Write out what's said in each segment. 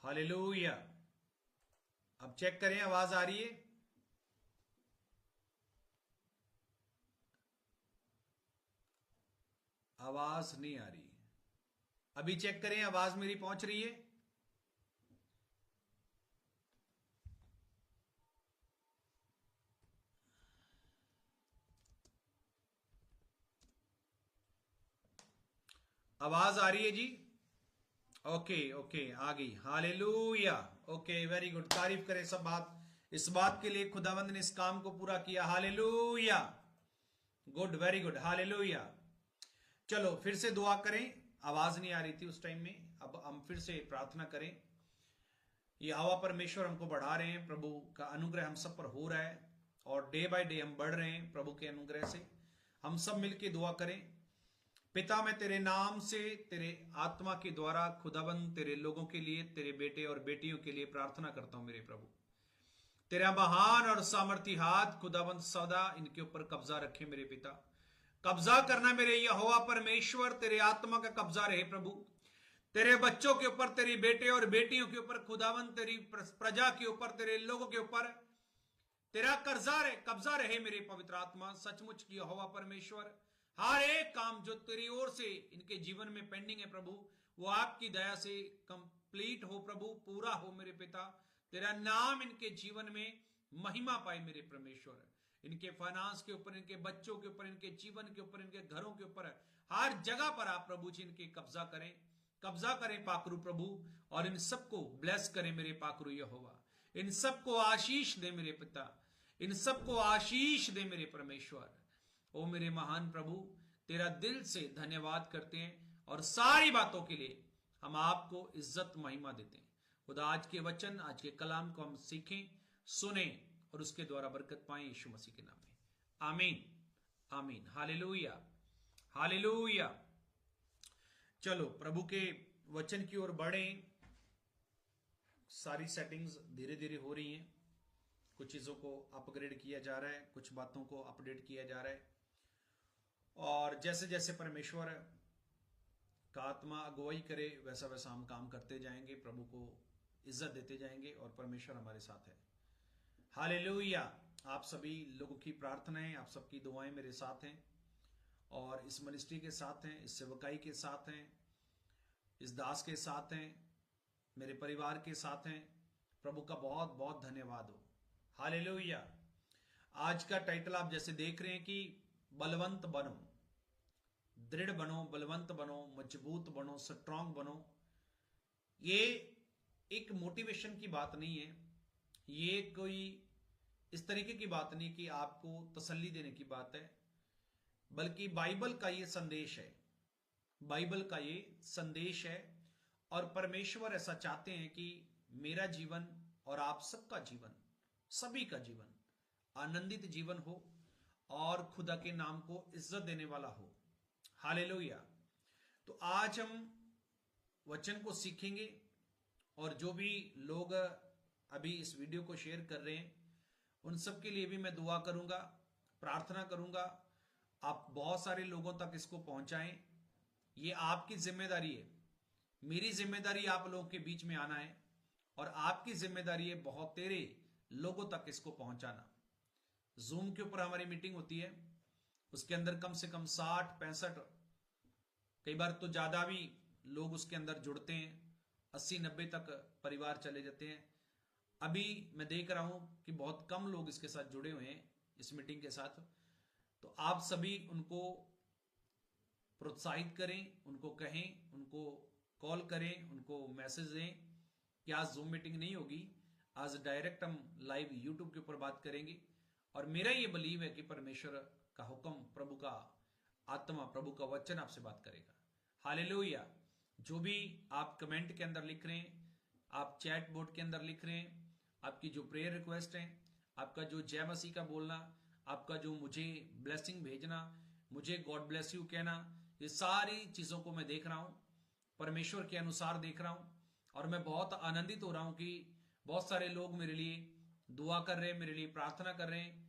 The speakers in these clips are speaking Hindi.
हालेलुया। अब चेक करें, आवाज आ रही है? आवाज नहीं आ रही। अभी चेक करें, आवाज मेरी पहुंच रही है? आवाज आ रही है जी? ओके ओके, आ गई। हालेलुया। Okay, very good. तारीफ करें सब बात इस बात के लिए खुदावंद ने इस काम को पूरा किया। Hallelujah. Good, very good. Hallelujah. चलो फिर से दुआ करें। आवाज नहीं आ रही थी उस टाइम में। अब हम फिर से प्रार्थना करें। यहोवा परमेश्वर हमको बढ़ा रहे हैं, प्रभु का अनुग्रह हम सब पर हो रहा है और डे बाय डे हम बढ़ रहे हैं प्रभु के अनुग्रह से। हम सब मिलकर दुआ करें। पिता, मैं तेरे नाम से, तेरे आत्मा के द्वारा खुदाबंद तेरे लोगों के लिए, तेरे बेटे और बेटियों के लिए प्रार्थना करता हूं। मेरे प्रभु, तेरा महान और सामर्थी हाथ खुदाबंद सदा इनके ऊपर कब्जा रखे। मेरे पिता, कब्जा करना मेरे यहोवा परमेश्वर, तेरे आत्मा का कब्जा रहे प्रभु, तेरे बच्चों के ऊपर, तेरी बेटे और बेटियों के ऊपर खुदावंत, तेरी प्रजा के ऊपर, तेरे लोगों के ऊपर तेरा कब्जा रहे मेरे पवित्र आत्मा। सचमुच की यहोवा परमेश्वर, हर एक काम जो तेरी ओर से इनके जीवन में पेंडिंग है प्रभु, वो आपकी दया से कंप्लीट हो प्रभु, पूरा हो मेरे पिता। तेरा नाम इनके जीवन में महिमा पाए मेरे परमेश्वर। इनके फाइनेंस के ऊपर, इनके बच्चों के ऊपर, इनके जीवन के ऊपर, इनके घरों के ऊपर, हर जगह पर आप प्रभु जी इनके कब्जा करें पाकरू प्रभु, और इन सबको ब्लेस करें मेरे पाकरू यहोवा। इन सबको आशीष दे मेरे पिता, इन सबको आशीष दे मेरे परमेश्वर। ओ मेरे महान प्रभु, तेरा दिल से धन्यवाद करते हैं और सारी बातों के लिए हम आपको इज्जत महिमा देते हैं। खुदा, आज के वचन, आज के कलाम को हम सीखें, सुने और उसके द्वारा बरकत पाएं, यीशु मसीह के नाम में आमीन आमीन। Hallelujah hallelujah. चलो प्रभु के वचन की ओर बढ़ें। सारी सेटिंग्स धीरे धीरे हो रही हैं। कुछ चीजों को अपग्रेड किया जा रहा है, कुछ बातों को अपडेट किया जा रहा है, और जैसे जैसे परमेश्वर का आत्मा अगुवाई करे वैसा वैसा हम काम करते जाएंगे, प्रभु को इज्जत देते जाएंगे और परमेश्वर हमारे साथ है। हालेलुया। आप सभी लोगों की प्रार्थनाएं, आप सबकी दुआएं मेरे साथ हैं और इस मिनिस्ट्री के साथ हैं, इस सेवकाई के साथ हैं, इस दास के साथ हैं, मेरे परिवार के साथ हैं। प्रभु का बहुत बहुत धन्यवाद हो। हालेलुया। आज का टाइटल आप जैसे देख रहे हैं कि बलवंत बनो, दृढ़ बनो, बलवंत बनो, मजबूत बनो, स्ट्रांग बनो। ये एक मोटिवेशन की बात नहीं है, ये कोई इस तरीके की बात नहीं कि आपको तसल्ली देने की बात है, बल्कि बाइबल का ये संदेश है। बाइबल का ये संदेश है और परमेश्वर ऐसा चाहते हैं कि मेरा जीवन और आप सबका जीवन, सभी का जीवन आनंदित जीवन हो और खुदा के नाम को इज्जत देने वाला हो। हालेलुया। तो आज हम वचन को सीखेंगे और जो भी लोग अभी इस वीडियो को शेयर कर रहे हैं उन सब के लिए भी मैं दुआ करूंगा, प्रार्थना करूंगा। आप बहुत सारे लोगों तक इसको पहुंचाएं। ये आपकी जिम्मेदारी है। मेरी जिम्मेदारी आप लोगों के बीच में आना है और आपकी जिम्मेदारी है बहुत तेरे लोगों तक इसको पहुंचाना। जूम के ऊपर हमारी मीटिंग होती है, उसके अंदर कम से कम 60-65, कई बार तो ज्यादा भी लोग उसके अंदर जुड़ते हैं। 80-90 तक परिवार चले जाते हैं। अभी मैं देख रहा हूं कि बहुत कम लोग इसके साथ जुड़े हुए हैं इस मीटिंग के साथ। तो आप सभी उनको प्रोत्साहित करें, उनको कहें, उनको कॉल करें, उनको मैसेज दें कि आज जूम मीटिंग नहीं होगी, आज डायरेक्ट हम लाइव यूट्यूब के ऊपर बात करेंगे। और मेरा ये बिलीव है कि परमेश्वर का हुक्म, प्रभु का आत्मा, प्रभु का वचन आपसे बात करेगा। हालेलुया। जो भी आप कमेंट के अंदर लिख रहे हैं, आप चैट बोर्ड के अंदर लिख रहे हैं, आपकी जो प्रेयर रिक्वेस्ट है, आपका जो जय मसीह का बोलना, आपका जो मुझे ब्लेसिंग भेजना, मुझे गॉड ब्लेस यू कहना, ये सारी चीजों को मैं देख रहा हूं, परमेश्वर के अनुसार देख रहा हूं। और मैं बहुत आनंदित हो रहा हूं कि बहुत सारे लोग मेरे लिए दुआ कर रहे हैं, मेरे लिए प्रार्थना कर रहे हैं,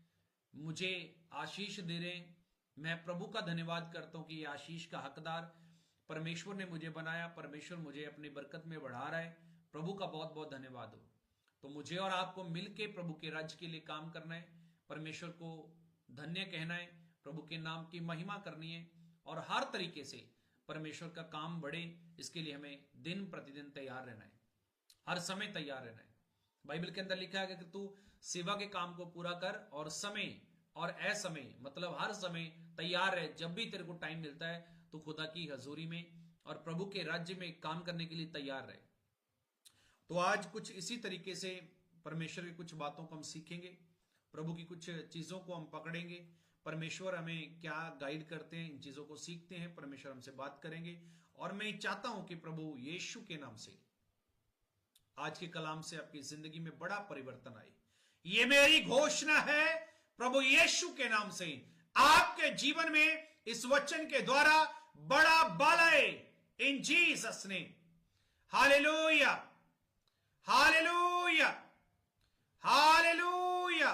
मुझे आशीष दे रहे हैं। मैं प्रभु का धन्यवाद करता हूं कि ये आशीष का हकदार परमेश्वर ने मुझे बनाया। परमेश्वर मुझे अपनी बरकत में बढ़ा रहा है, प्रभु का बहुत बहुत धन्यवाद हो। तो मुझे और आपको मिलके प्रभु के राज्य के लिए काम करना है, परमेश्वर को धन्य कहना है, प्रभु के नाम की महिमा करनी है और हर तरीके से परमेश्वर का काम बढ़े, इसके लिए हमें दिन प्रतिदिन तैयार रहना है, हर समय तैयार रहना है। बाइबल के अंदर लिखा है कि तू सेवा के काम को पूरा कर और समय और असमय मतलब हर समय तैयार रहे। जब भी तेरे को टाइम मिलता है तो खुदा की हजूरी में और प्रभु के राज्य में काम करने के लिए तैयार रहे। तो आज कुछ इसी तरीके से परमेश्वर की कुछ बातों को हम सीखेंगे, प्रभु की कुछ चीजों को हम पकड़ेंगे, परमेश्वर हमें क्या गाइड करते हैं इन चीजों को सीखते हैं, परमेश्वर हमसे बात करेंगे। और मैं चाहता हूं कि प्रभु यीशु के नाम से आज के कलाम से आपकी जिंदगी में बड़ा परिवर्तन आए, ये मेरी घोषणा है। प्रभु यीशु के नाम से आपके जीवन में इस वचन के द्वारा बड़ा बल आए, in Jesus name. Hallelujah, hallelujah, hallelujah.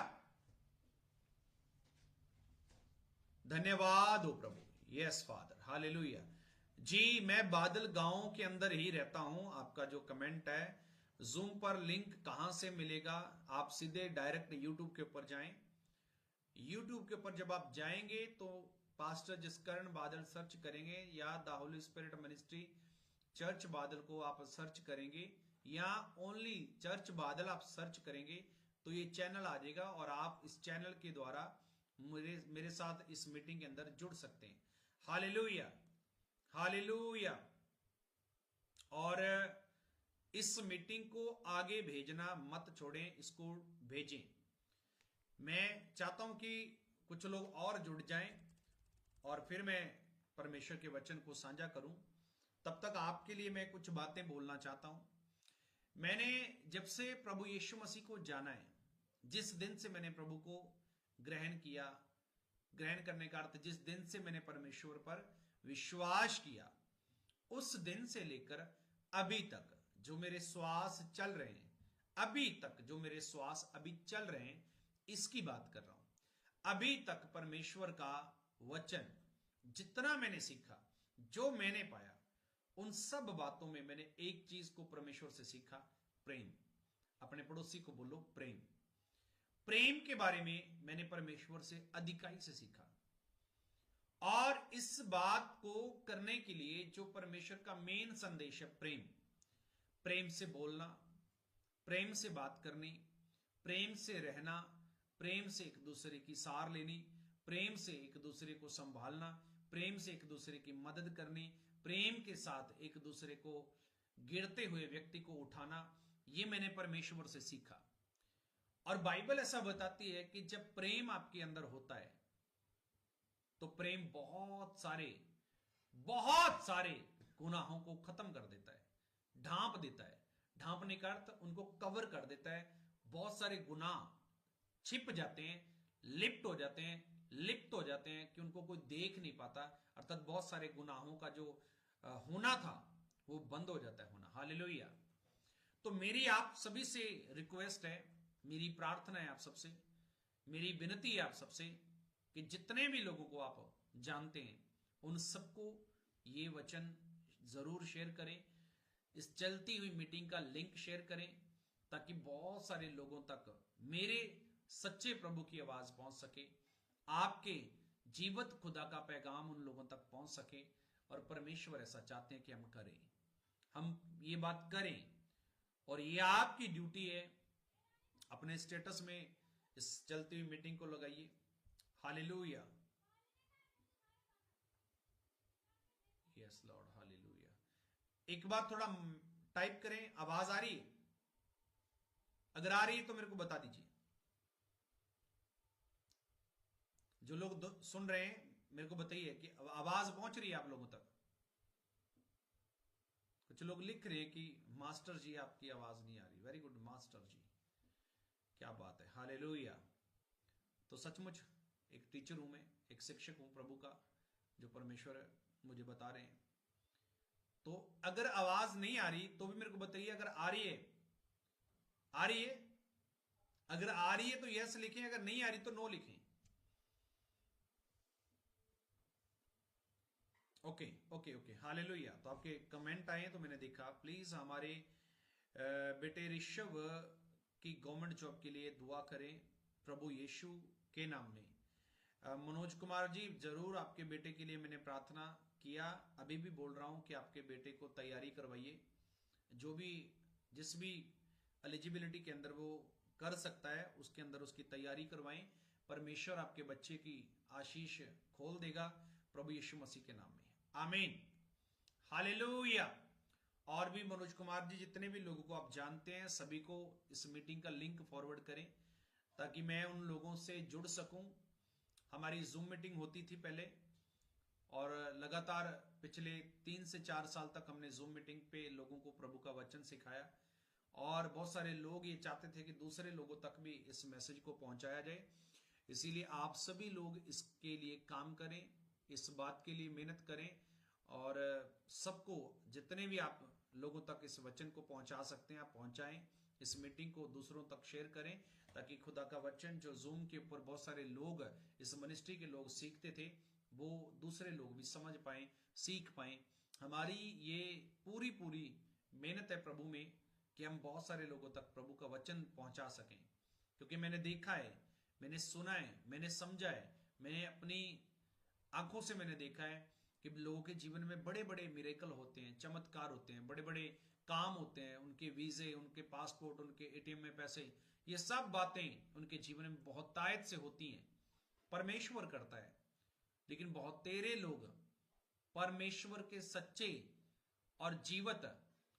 धन्यवाद हो प्रभु। Yes father, hallelujah. जी मैं बादल गांव के अंदर ही रहता हूं। आपका जो कमेंट है, जूम पर लिंक कहां से मिलेगा? आप सीधे डायरेक्ट यूट्यूब के ऊपर जाएं। यूट्यूब के ऊपर जब आप जाएंगे तो पास्टर जसकरण बादल सर्च करेंगे या the Holi spirit ministry church बादल को आप सर्च करेंगे या ओनली चर्च बादल आप सर्च करेंगे तो ये चैनल आ जाएगा और आप इस चैनल के द्वारा मेरे साथ इस मीटिंग के अंदर जुड़ सकते हैं। Hallelujah, hallelujah. और इस मीटिंग को आगे भेजना मत छोड़ें, इसको भेजें। मैं चाहता हूं कि कुछ लोग और जुड़ जाएं और फिर मैं परमेश्वर के वचन को साझा करूं। तब तक आपके लिए मैं कुछ बातें बोलना चाहता हूं। मैंने जब से प्रभु यीशु मसीह को जाना है, जिस दिन से मैंने प्रभु को ग्रहण किया, ग्रहण करने का अर्थ जिस दिन से मैंने परमेश्वर पर विश्वास किया, उस दिन से लेकर अभी तक जो मेरे श्वास चल रहे हैं, अभी तक जो मेरे श्वास अभी चल रहे हैं, इसकी बात कर रहा हूं। अभी तक परमेश्वर का वचन जितना मैंने सीखा, जो मैंने पाया, उन सब बातों में मैंने एक चीज को परमेश्वर से सीखा, प्रेम। अपने पड़ोसी को बोलो प्रेम। प्रेम के बारे में मैंने परमेश्वर से अधिकाई से सीखा। और इस बात को करने के लिए जो परमेश्वर का मेन संदेश है, प्रेम। प्रेम से बोलना, प्रेम से बात करनी, प्रेम से रहना, प्रेम से एक दूसरे की सार लेनी, प्रेम से एक दूसरे को संभालना, प्रेम से एक दूसरे की मदद करनी, प्रेम के साथ एक दूसरे को गिरते हुए व्यक्ति को उठाना, ये मैंने परमेश्वर से सीखा। और बाइबल ऐसा बताती है कि जब प्रेम आपके अंदर होता है तो प्रेम बहुत सारे गुनाहों को खत्म कर देता है, ढांप देता है। ढांपने का अर्थ उनको कवर कर देता है। बहुत सारे गुनाह छिप जाते हैं, लिप्त हो जाते हैं कि उनको कोई देख नहीं पाता। अर्थात बहुत सारे गुनाहों का जो होना था वो बंद हो जाता है होना। हालेलुया। तो मेरी आप सभी से रिक्वेस्ट है, मेरी प्रार्थना है आप सबसे, मेरी विनती है आप सबसे कि जितने भी लोगों को आप जानते हैं उन सबको ये वचन जरूर शेयर करें। इस चलती हुई मीटिंग का लिंक शेयर करें ताकि बहुत सारे लोगों तक मेरे सच्चे प्रभु की आवाज पहुंच सके, आपके जीवित खुदा का पैगाम उन लोगों तक पहुंच सके। और परमेश्वर ऐसा चाहते हैं कि हम करें, हम ये बात करें। और ये आपकी ड्यूटी है। अपने स्टेटस में इस चलती हुई मीटिंग को लगाइए। Hallelujah, yes Lord, hallelujah. एक बार थोड़ा टाइप करें, आवाज आ रही है? अगर आ रही है तो मेरे को बता दीजिए। जो लोग सुन रहे हैं मेरे को बताइए कि आवाज पहुंच रही है आप लोगों तक। कुछ लोग लिख रहे हैं कि मास्टर जी आपकी आवाज नहीं आ रही। वेरी गुड मास्टर जी, क्या बात है, हालेलुया। तो सचमुच एक टीचर हूं मैं, एक शिक्षक हूं प्रभु का, जो परमेश्वर मुझे बता रहे हैं। तो अगर आवाज नहीं आ रही तो भी मेरे को बताइए। अगर आ रही है, आ रही है? अगर आ रही है तो यस लिखें, अगर नहीं आ रही तो नो लिखें। Okay okay okay, hallelujah. तो आपके कमेंट आए तो मैंने देखा। प्लीज हमारे बेटे ऋषभ की गवर्नमेंट जॉब के लिए दुआ करें प्रभु यीशु के नाम में। मनोज कुमार जी, जरूर आपके बेटे के लिए मैंने प्रार्थना किया, अभी भी बोल रहा हूं कि आपके बेटे को तैयारी करवाइए, जो भी जिस भी एलिजिबिलिटी के अंदर वो कर सकता है उसके अंदर उसकी तैयारी करवाएं। परमेश्वर आपके बच्चे की आशीष खोल देगा प्रभु यीशु मसीह के नाम में, आमीन, हालेलुया। और भी मनोज कुमार जी, जितने भी लोगों को आप जानते हैं सभी को इस मीटिंग का लिंक फॉरवर्ड करें ताकि मैं उन लोगों से जुड़ सकूं। हमारी जूम मीटिंग होती थी पहले और लगातार पिछले 3 से 4 साल तक हमने जूम मीटिंग पे लोगों को प्रभु का वचन सिखाया और बहुत सारे लोग ये चाहते थे कि दूसरे लोगों तक भी इस मैसेज को पहुंचाया जाए। इसीलिए आप सभी लोग इसके लिए काम करें, इस बात के लिए मेहनत करें और सबको, जितने भी आप लोगों तक इस वचन को पहुंचा सकते हैं आप पहुंचाएं। इस मीटिंग को दूसरों तक शेयर करें ताकि खुदा का वचन जो जूम के ऊपर बहुत सारे लोग, इस मिनिस्ट्री के लोग सीखते थे, वो दूसरे लोग भी समझ पाए, सीख पाए। हमारी ये पूरी मेहनत है प्रभु में कि हम बहुत सारे लोगों तक प्रभु का वचन पहुंचा सकें, क्योंकि मैंने देखा है, मैंने सुना है, मैंने समझा है, मैंने अपनी आंखों से मैंने देखा है कि लोगों के जीवन में बड़े बड़े मिरेकल होते हैं, चमत्कार होते हैं, बड़े बड़े काम होते हैं, उनके वीजे, उनके पासपोर्ट, उनके एटीएम में पैसे, ये सब बातें उनके जीवन में बहुत तायत से होती हैं। परमेश्वर करता है, लेकिन बहुत तेरे लोग परमेश्वर के सच्चे और जीवत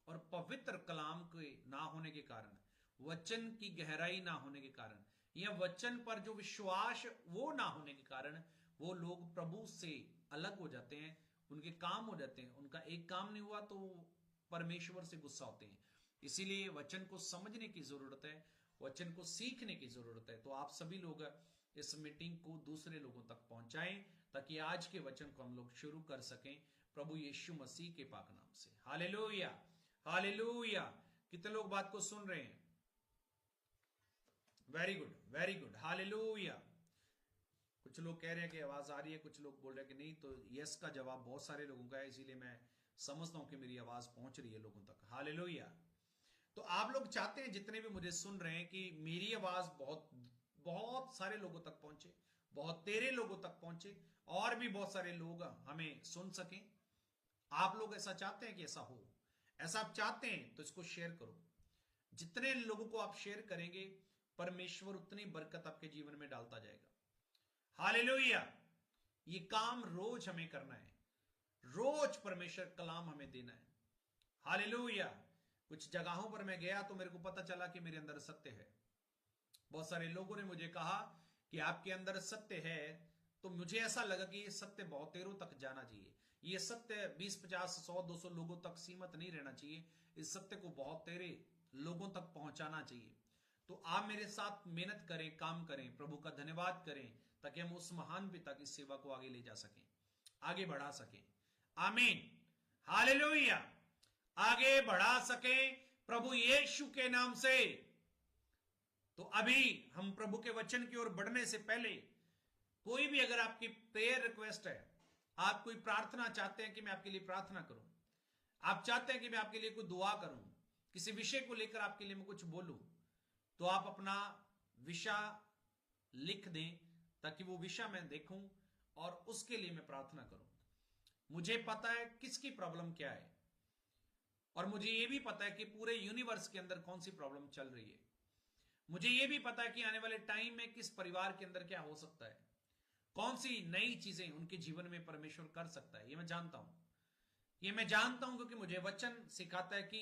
और पवित्र कलाम के ना होने के कारण, वचन की गहराई ना होने के कारण, या वचन पर जो विश्वास वो ना होने के कारण वो लोग प्रभु से अलग हो जाते हैं, उनके काम हो जाते हैं, उनका एक काम नहीं हुआ तो परमेश्वर से गुस्सा होते हैं। इसीलिए वचन को समझने की जरूरत है, वचन को सीखने की जरूरत है। तो आप सभी लोग इस मीटिंग को दूसरे लोगों तक पहुंचाएं ताकि आज के वचन को हम लोग शुरू कर सकें प्रभु यीशु मसीह के पाक नाम से। Hallelujah, hallelujah. कितने लोग बात को सुन रहे हैं? Very good, very good, hallelujah. कुछ लोग कह रहे हैं कि आवाज आ रही है, कुछ लोग बोल रहे हैं कि नहीं। तो यस का जवाब बहुत सारे लोगों का है, इसीलिए मैं समझता हूं कि मेरी आवाज पहुंच रही है लोगों तक। हालेलुया। तो आप लोग चाहते हैं, जितने भी मुझे सुन रहे हैं, कि मेरी आवाज बहुत बहुत सारे लोगों तक पहुंचे, बहुत तेरे लोगों तक पहुंचे और भी बहुत सारे लोग हमें सुन सकें। आप लोग ऐसा चाहते हैं कि ऐसा हो? ऐसा आप चाहते हैं तो इसको शेयर करो। जितने लोगों को आप शेयर करेंगे परमेश्वर उतनी बरकत आपके जीवन में डालता जाएगा। हालेलुया। ये काम रोज हमें करना है, रोज परमेश्वर कलाम हमें देना है। हालेलुया। कुछ जगहों पर मैं गया तो मेरे को पता चला कि मेरे अंदर सत्य है। बहुत सारे लोगों ने मुझे कहा कि आपके अंदर सत्य है, तो मुझे ऐसा लगा कि ये सत्य बहुत देरों तक जाना चाहिए। ये सत्य 20, 50, 100, 200 लोगों तक सीमित नहीं रहना चाहिए। इस सत्य को बहुत तेरे लोगों तक पहुंचाना चाहिए। तो आप मेरे साथ मेहनत करें, काम करें, प्रभु का धन्यवाद करें ताकि हम उस महान पिता की सेवा को आगे ले जा सकें, आगे बढ़ा सकें। आमीन, हालेलुया। आगे बढ़ा सकें प्रभु यीशु के नाम से। तो अभी हम प्रभु के वचन की ओर बढ़ने से पहले, कोई भी अगर आपकी प्रेयर रिक्वेस्ट है, आप कोई प्रार्थना चाहते हैं कि मैं आपके लिए प्रार्थना करूं, आप चाहते हैं कि मैं आपके लिए कोई दुआ करूं, किसी विषय को लेकर आपके लिए मैं कुछ बोलूं, तो आप अपना विषय लिख दें ताकि वो विषय मैं देखूं और उसके लिए मैं प्रार्थना करूं। मुझे पता है किसकी प्रॉब्लम क्या है और मुझे यह भी पता है कि पूरे यूनिवर्स के अंदर कौन सी प्रॉब्लम चल रही है। मुझे यह भी पता है कि आने वाले टाइम में किस परिवार के अंदर क्या हो सकता है, कौन सी नई चीजें उनके जीवन में परमेश्वर कर सकता है। ये मैं जानता हूं, ये मैं जानता हूं, क्योंकि मुझे वचन सिखाता है कि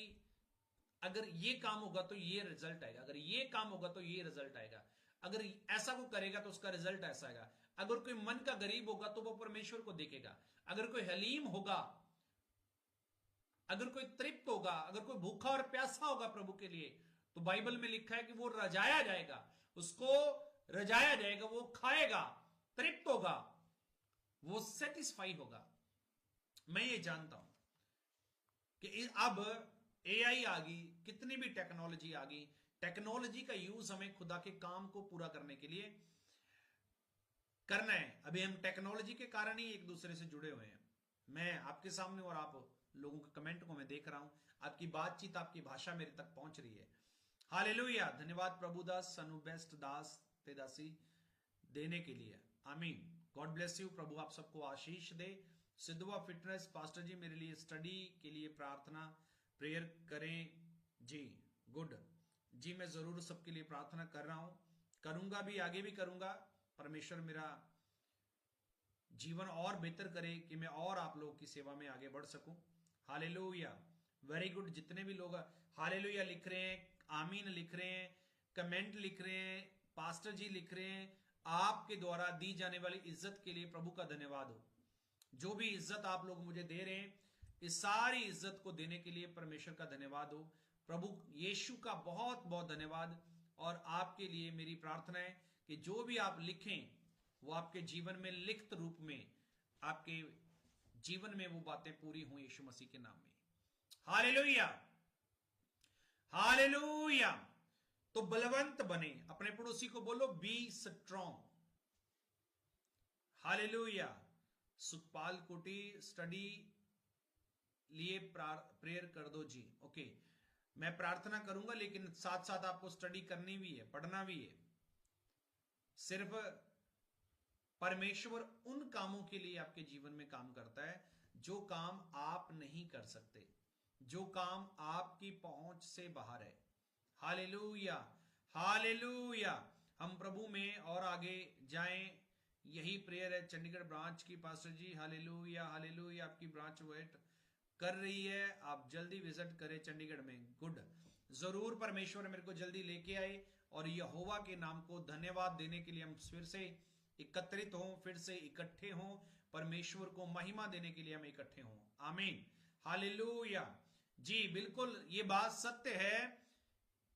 अगर ये काम होगा तो ये रिजल्ट आएगा, अगर ये काम होगा तो ये रिजल्ट आएगा, अगर ऐसा को करेगा तो उसका रिजल्ट ऐसा आएगा। अगर कोई मन का गरीब होगा तो वो परमेश्वर को देखेगा, अगर कोई हलीम होगा, अगर कोई तृप्त होगा, अगर कोई भूखा और प्यासा होगा प्रभु के लिए, तो बाइबल में लिखा है कि वो रजाया जाएगा, उसको रजाया जाएगा, वो खाएगा, तृप्त होगा, वो सेटिस्फाई होगा। मैं ये जानता हूं कि अब एआई आ गई, कितनी भी टेक्नोलॉजी आ गई, टेक्नोलॉजी का यूज हमें खुदा के काम को पूरा करने के लिए करना है। अभी हम टेक्नोलॉजी के कारण ही एक दूसरे से जुड़े हुए हैं। मैं आपके सामने और आप लोगों के कमेंट को मैं देख रहा हूं, आपकी बातचीत, आपकी भाषा मेरे तक पहुंच रही है। हालेलुया। धन्यवाद प्रभुदास, सनु बेस्ट दास तेदासी देने के लिए। आमीन। God bless you. प्रभु आप सबको आशीष दे। सिद्धवा फिटनेस पास्टर जी मेरे लिए स्टडी के लिए प्रार्थना प्रेयर करें जी। गुड जी, मैं जरूर सबके लिए प्रार्थना कर रहा हूं, करूंगा भी, आगे भी करूंगा। परमेश्वर मेरा जीवन और बेहतर करे कि मैं और आप लोगों की सेवा में आगे बढ़ सकूं। हालेलुया। Very good. जितने भी लोग हालेलुया लिख रहे हैं, आमीन लिख रहे हैं, कमेंट लिख रहे हैं, पास्टर जी लिख रहे हैं, आपके द्वारा दी जाने वाली इज्जत के लिए प्रभु का धन्यवाद हो। जो भी इज्जत आप लोग मुझे दे रहे हैं, इस सारी इज्जत को देने के लिए परमेश्वर का धन्यवाद हो। प्रभु यीशु का बहुत बहुत धन्यवाद। और आपके लिए मेरी प्रार्थना है कि जो भी आप लिखें वो आपके जीवन में लिखित रूप में, आपके जीवन में वो बातें पूरी हों यीशु मसीह के नाम में। Hallelujah, hallelujah. तो बलवंत बने। अपने पड़ोसी को बोलो बी स्ट्रॉन्ग। हालेलुया। सुखपाल कोटी स्टडी लिए प्रेयर कर दो जी। ओके, मैं प्रार्थना करूंगा, लेकिन साथ साथ आपको स्टडी करनी भी है, पढ़ना भी है। सिर्फ परमेश्वर उन कामों के लिए आपके जीवन में काम करता है जो काम आप नहीं कर सकते, जो काम आपकी पहुंच से बाहर है। Hallelujah, hallelujah. हम प्रभु में और आगे जाएं, यही प्रेयर है चंडीगढ़ ब्रांच की पास्टर जी। Hallelujah, hallelujah. आपकी ब्रांच वेट कर रही है, आप जल्दी विजिट करें चंडीगढ़ में। गुड, जरूर परमेश्वर मेरे को जल्दी लेके आए और यहोवा के नाम को धन्यवाद देने के लिए हम फिर से एकत्रित हों, फिर से इकट्ठे हों, परमेश्वर को महिमा देने के लिए हम इकट्ठे हों। आमीन, हालेलुया जी। बिल्कुल ये बात सत्य है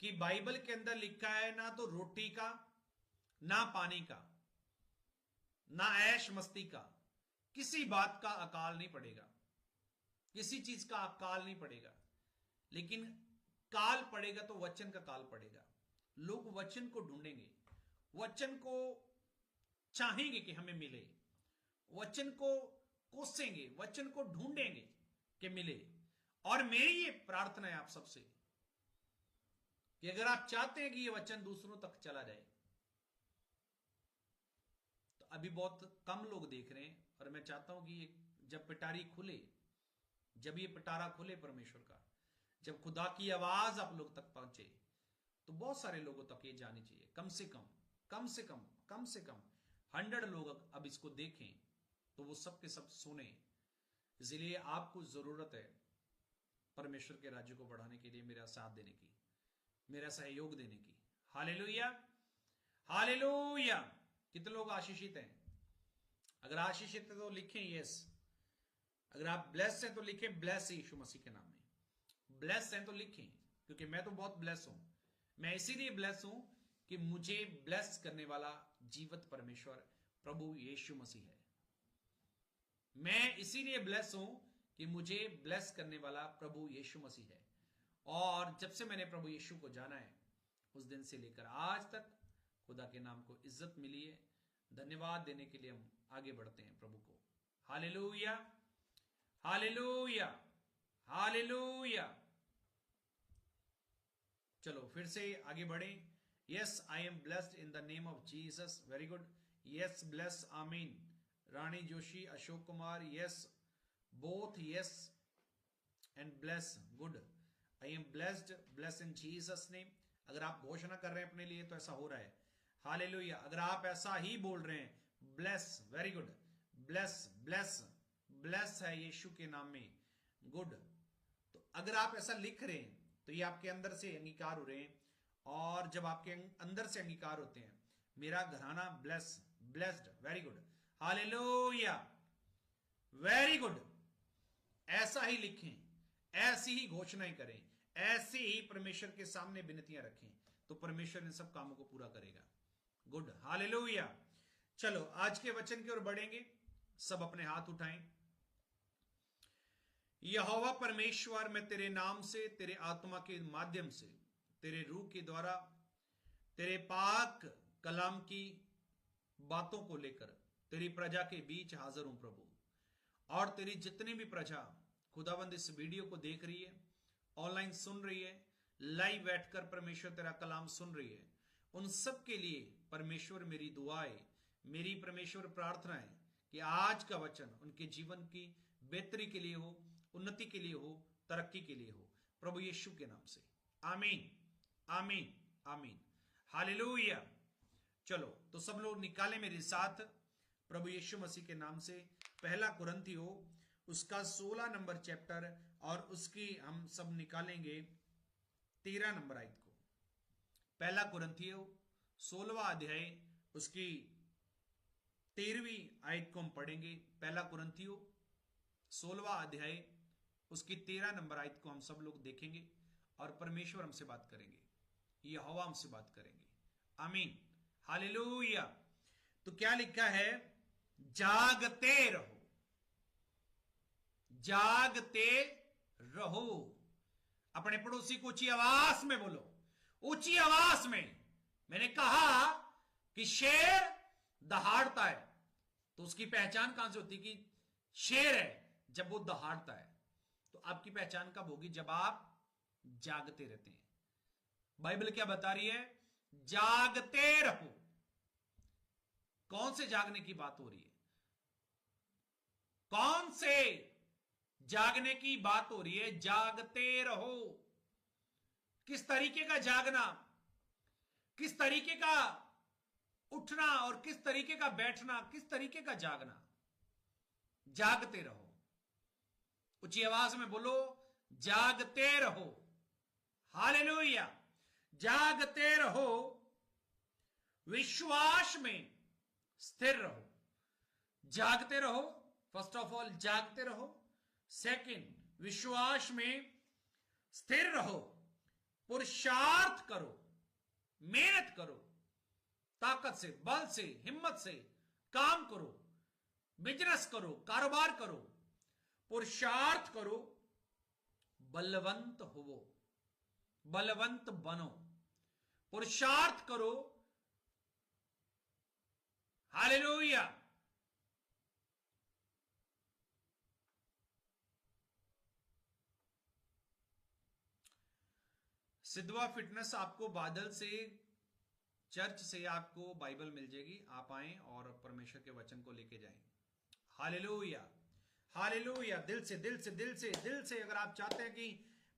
कि बाइबल के अंदर लिखा है, ना तो रोटी का, ना पानी का, ना ऐश मस्ती का, किसी बात का अकाल नहीं पड़ेगा, किसी चीज का अकाल नहीं पड़ेगा। लेकिन काल पड़ेगा तो वचन का काल पड़ेगा। लोग वचन को ढूंढेंगे, वचन को चाहेंगे कि हमें मिले, वचन को कोसेंगे, वचन को ढूंढेंगे कि मिले। और मेरी ये प्रार्थना है आप सबसे कि अगर आप चाहते हैं कि ये वचन दूसरों तक चला जाए, तो अभी बहुत कम लोग देख रहे हैं, और मैं चाहता हूं कि जब पिटारी खुले, जब ये पिटारा खुले परमेश्वर का, जब खुदा की आवाज आप लोग तक पहुंचे, तो बहुत सारे लोगों तक ये जानी चाहिए। कम से कम, कम से कम, कम से कम 100 लोग अब इसको देखें तो वो सब के सब सुने। इसलिए आपको जरूरत है परमेश्वर के राज्य को बढ़ाने के लिए मेरा साथ देने की, मेरा सहयोग देने की। Hallelujah, hallelujah. कितने लोग आशीषित हैं? अगर आशीषित है तो लिखें यस। अगर आप ब्लेस हैं तो लिखें ब्लेस यीशु मसीह के नाम में। ब्लेस हैं तो लिखें, क्योंकि मैं तो बहुत ब्लेस हूं। मैं इसीलिए ब्लेस हूं कि मुझे ब्लेस करने वाला जीवित परमेश्वर प्रभु यीशु मसीह है। मैं इसीलिए ब्लेस हूं कि मुझे ब्लेस करने वाला प्रभु यीशु मसीह है। और जब से मैंने प्रभु यीशु को जाना है, उस दिन से लेकर आज तक खुदा के नाम को इज्जत मिली है। धन्यवाद देने के लिए हम आगे बढ़ते हैं प्रभु को। Hallelujah, hallelujah, hallelujah. चलो फिर से आगे बढ़ें। Yes, I am blessed in the name of Jesus. Very good. Yes, bless, amen. Rani Joshi, Ashok Kumar, yes both, yes and bless. Good, I am blessed, bless in Jesus name. अगर आप घोषणा कर रहे हैं अपने लिए तो ऐसा हो रहा है। हालेलुया। अगर आप ऐसा ही बोल रहे हैं, bless, very good, bless, bless, bless है यीशु के नाम में। गुड। तो अगर आप ऐसा लिख रहे हैं तो ये आपके अंदर से अंगीकार हो रहे हैं। और जब आपके अंदर से अंगीकार होते हैं, मेरा घराना bless, blessed, very good, hallelujah, very good. ऐसा ही लिखें, ऐसी ही घोषणाएं करें, ऐसे ही परमेश्वर के सामने विनतियां रखें, तो परमेश्वर इन सब कामों को पूरा करेगा। Good, hallelujah. चलो आज के वचन की ओर बढ़ेंगे। सब अपने हाथ उठाएं। यहोवा परमेश्वर, मैं तेरे नाम से, तेरे आत्मा के माध्यम से, तेरे रूह के द्वारा, तेरे पाक कलाम की बातों को लेकर तेरी प्रजा के बीच हाजिर हूं प्रभु। और तेरी जितनी भी प्रजा खुदावंद इस वीडियो को देख रही है, ऑनलाइन सुन रही है, लाइव बैठकर परमेश्वर तेरा कलाम सुन रही है, उन सब के लिए परमेश्वर मेरी दुआएं, मेरी परमेश्वर प्रार्थना है कि आज का वचन उनके जीवन की बेहतरी के लिए हो, उन्नति के लिए हो, तरक्की के लिए हो, प्रभु यीशु के नाम से। आमीन, आमीन, आमीन, हालेलुया। चलो तो सब लोग निकाले मेरे साथ प्रभु यीशु मसीह के नाम से पहला कुरिन्थियों उसका 16 नंबर चैप्टर, और उसकी हम सब निकालेंगे 13 नंबर आयत को। पहला कुरिन्थियों 16वां अध्याय उसकी 13वीं आयत को हम पढ़ेंगे। पहला कुरिन्थियों 16वां अध्याय उसकी 13 नंबर आयत को हम सब लोग देखेंगे और परमेश्वर हमसे बात करेंगे, यहोवा हमसे बात करेंगे। आमीन, हालेलुया। तो क्या लिखा है? जागते रहो, जागते रहो। अपने पड़ोसी को ऊंची आवाज में बोलो, ऊंची आवाज में। मैंने कहा कि शेर दहाड़ता है तो उसकी पहचान कहां से होती है कि शेर है? जब वो दहाड़ता है। तो आपकी पहचान कब होगी? जब आप जागते रहते हैं। बाइबल क्या बता रही है? जागते रहो। कौन से जागने की बात हो रही है? कौन से जागने की बात हो रही है? जागते रहो। किस तरीके का जागना, किस तरीके का उठना और किस तरीके का बैठना, किस तरीके का जागना? जागते रहो। ऊंची आवाज में बोलो, जागते रहो। हालेलुया। जागते रहो, विश्वास में स्थिर रहो। जागते रहो, फर्स्ट ऑफ ऑल जागते रहो। सेकंड, विश्वास में स्थिर रहो। पुरुषार्थ करो, मेहनत करो, ताकत से, बल से, हिम्मत से काम करो, बिजनेस करो, कारोबार करो, पुरुषार्थ करो, बलवंत होवो, बलवंत बनो। पुरुषार्थ करो। हालेलुया। सिद्धवा फिटनेस आपको बादल से, चर्च से आपको बाइबल मिल जाएगी। आप आए और परमेश्वर के वचन को लेके जाएं। Hallelujah, hallelujah. दिल से, दिल से, दिल से, दिल से अगर आप चाहते हैं कि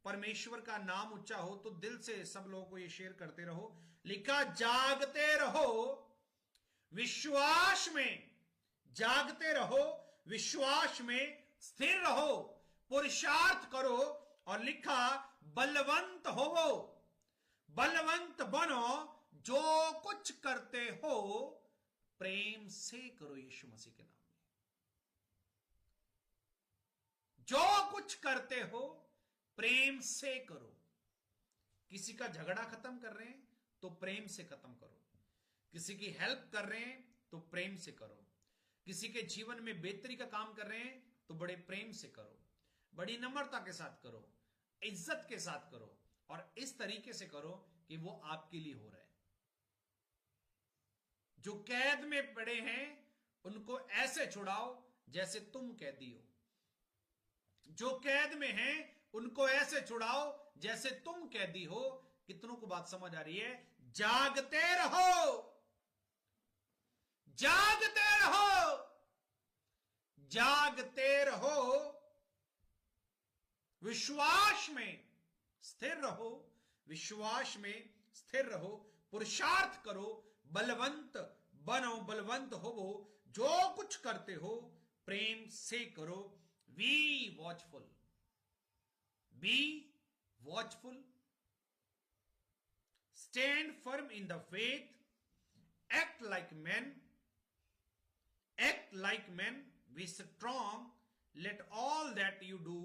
परमेश्वर का नाम ऊंचा हो तो दिल से सब लोगों को ये शेयर करते रहो। लिखा, जागते रहो, विश्वास में जागते रहो, विश्वास में स्थिर रहो, पुरुषार्थ करो, और लिखा बलवंत होवो, बलवंत बनो। जो कुछ करते हो प्रेम से करो, यीशु मसीह के नाम में। जो कुछ करते हो प्रेम से करो। किसी का झगड़ा खत्म कर रहे हैं तो प्रेम से खत्म करो। किसी की हेल्प कर रहे हैं तो प्रेम से करो। किसी के जीवन में बेहतरी का काम कर रहे हैं तो बड़े प्रेम से करो, बड़ी नम्रता के साथ करो, इज्जत के साथ करो, और इस तरीके से करो कि वो आपके लिए हो रहा है। जो कैद में पड़े हैं उनको ऐसे छुड़ाओ जैसे तुम कैदी हो। जो कैद में हैं उनको ऐसे छुड़ाओ जैसे तुम कैदी हो। कितनों को बात समझ आ रही है? जागते रहो, जागते रहो, जागते रहो, विश्वास में स्थिर रहो, विश्वास में स्थिर रहो, पुरुषार्थ करो, बलवंत बनो, बलवंत होवो। जो कुछ करते हो प्रेम से करो। Be watchful, be watchful, stand firm in the faith, act like men, act like men, be strong, let all that you do,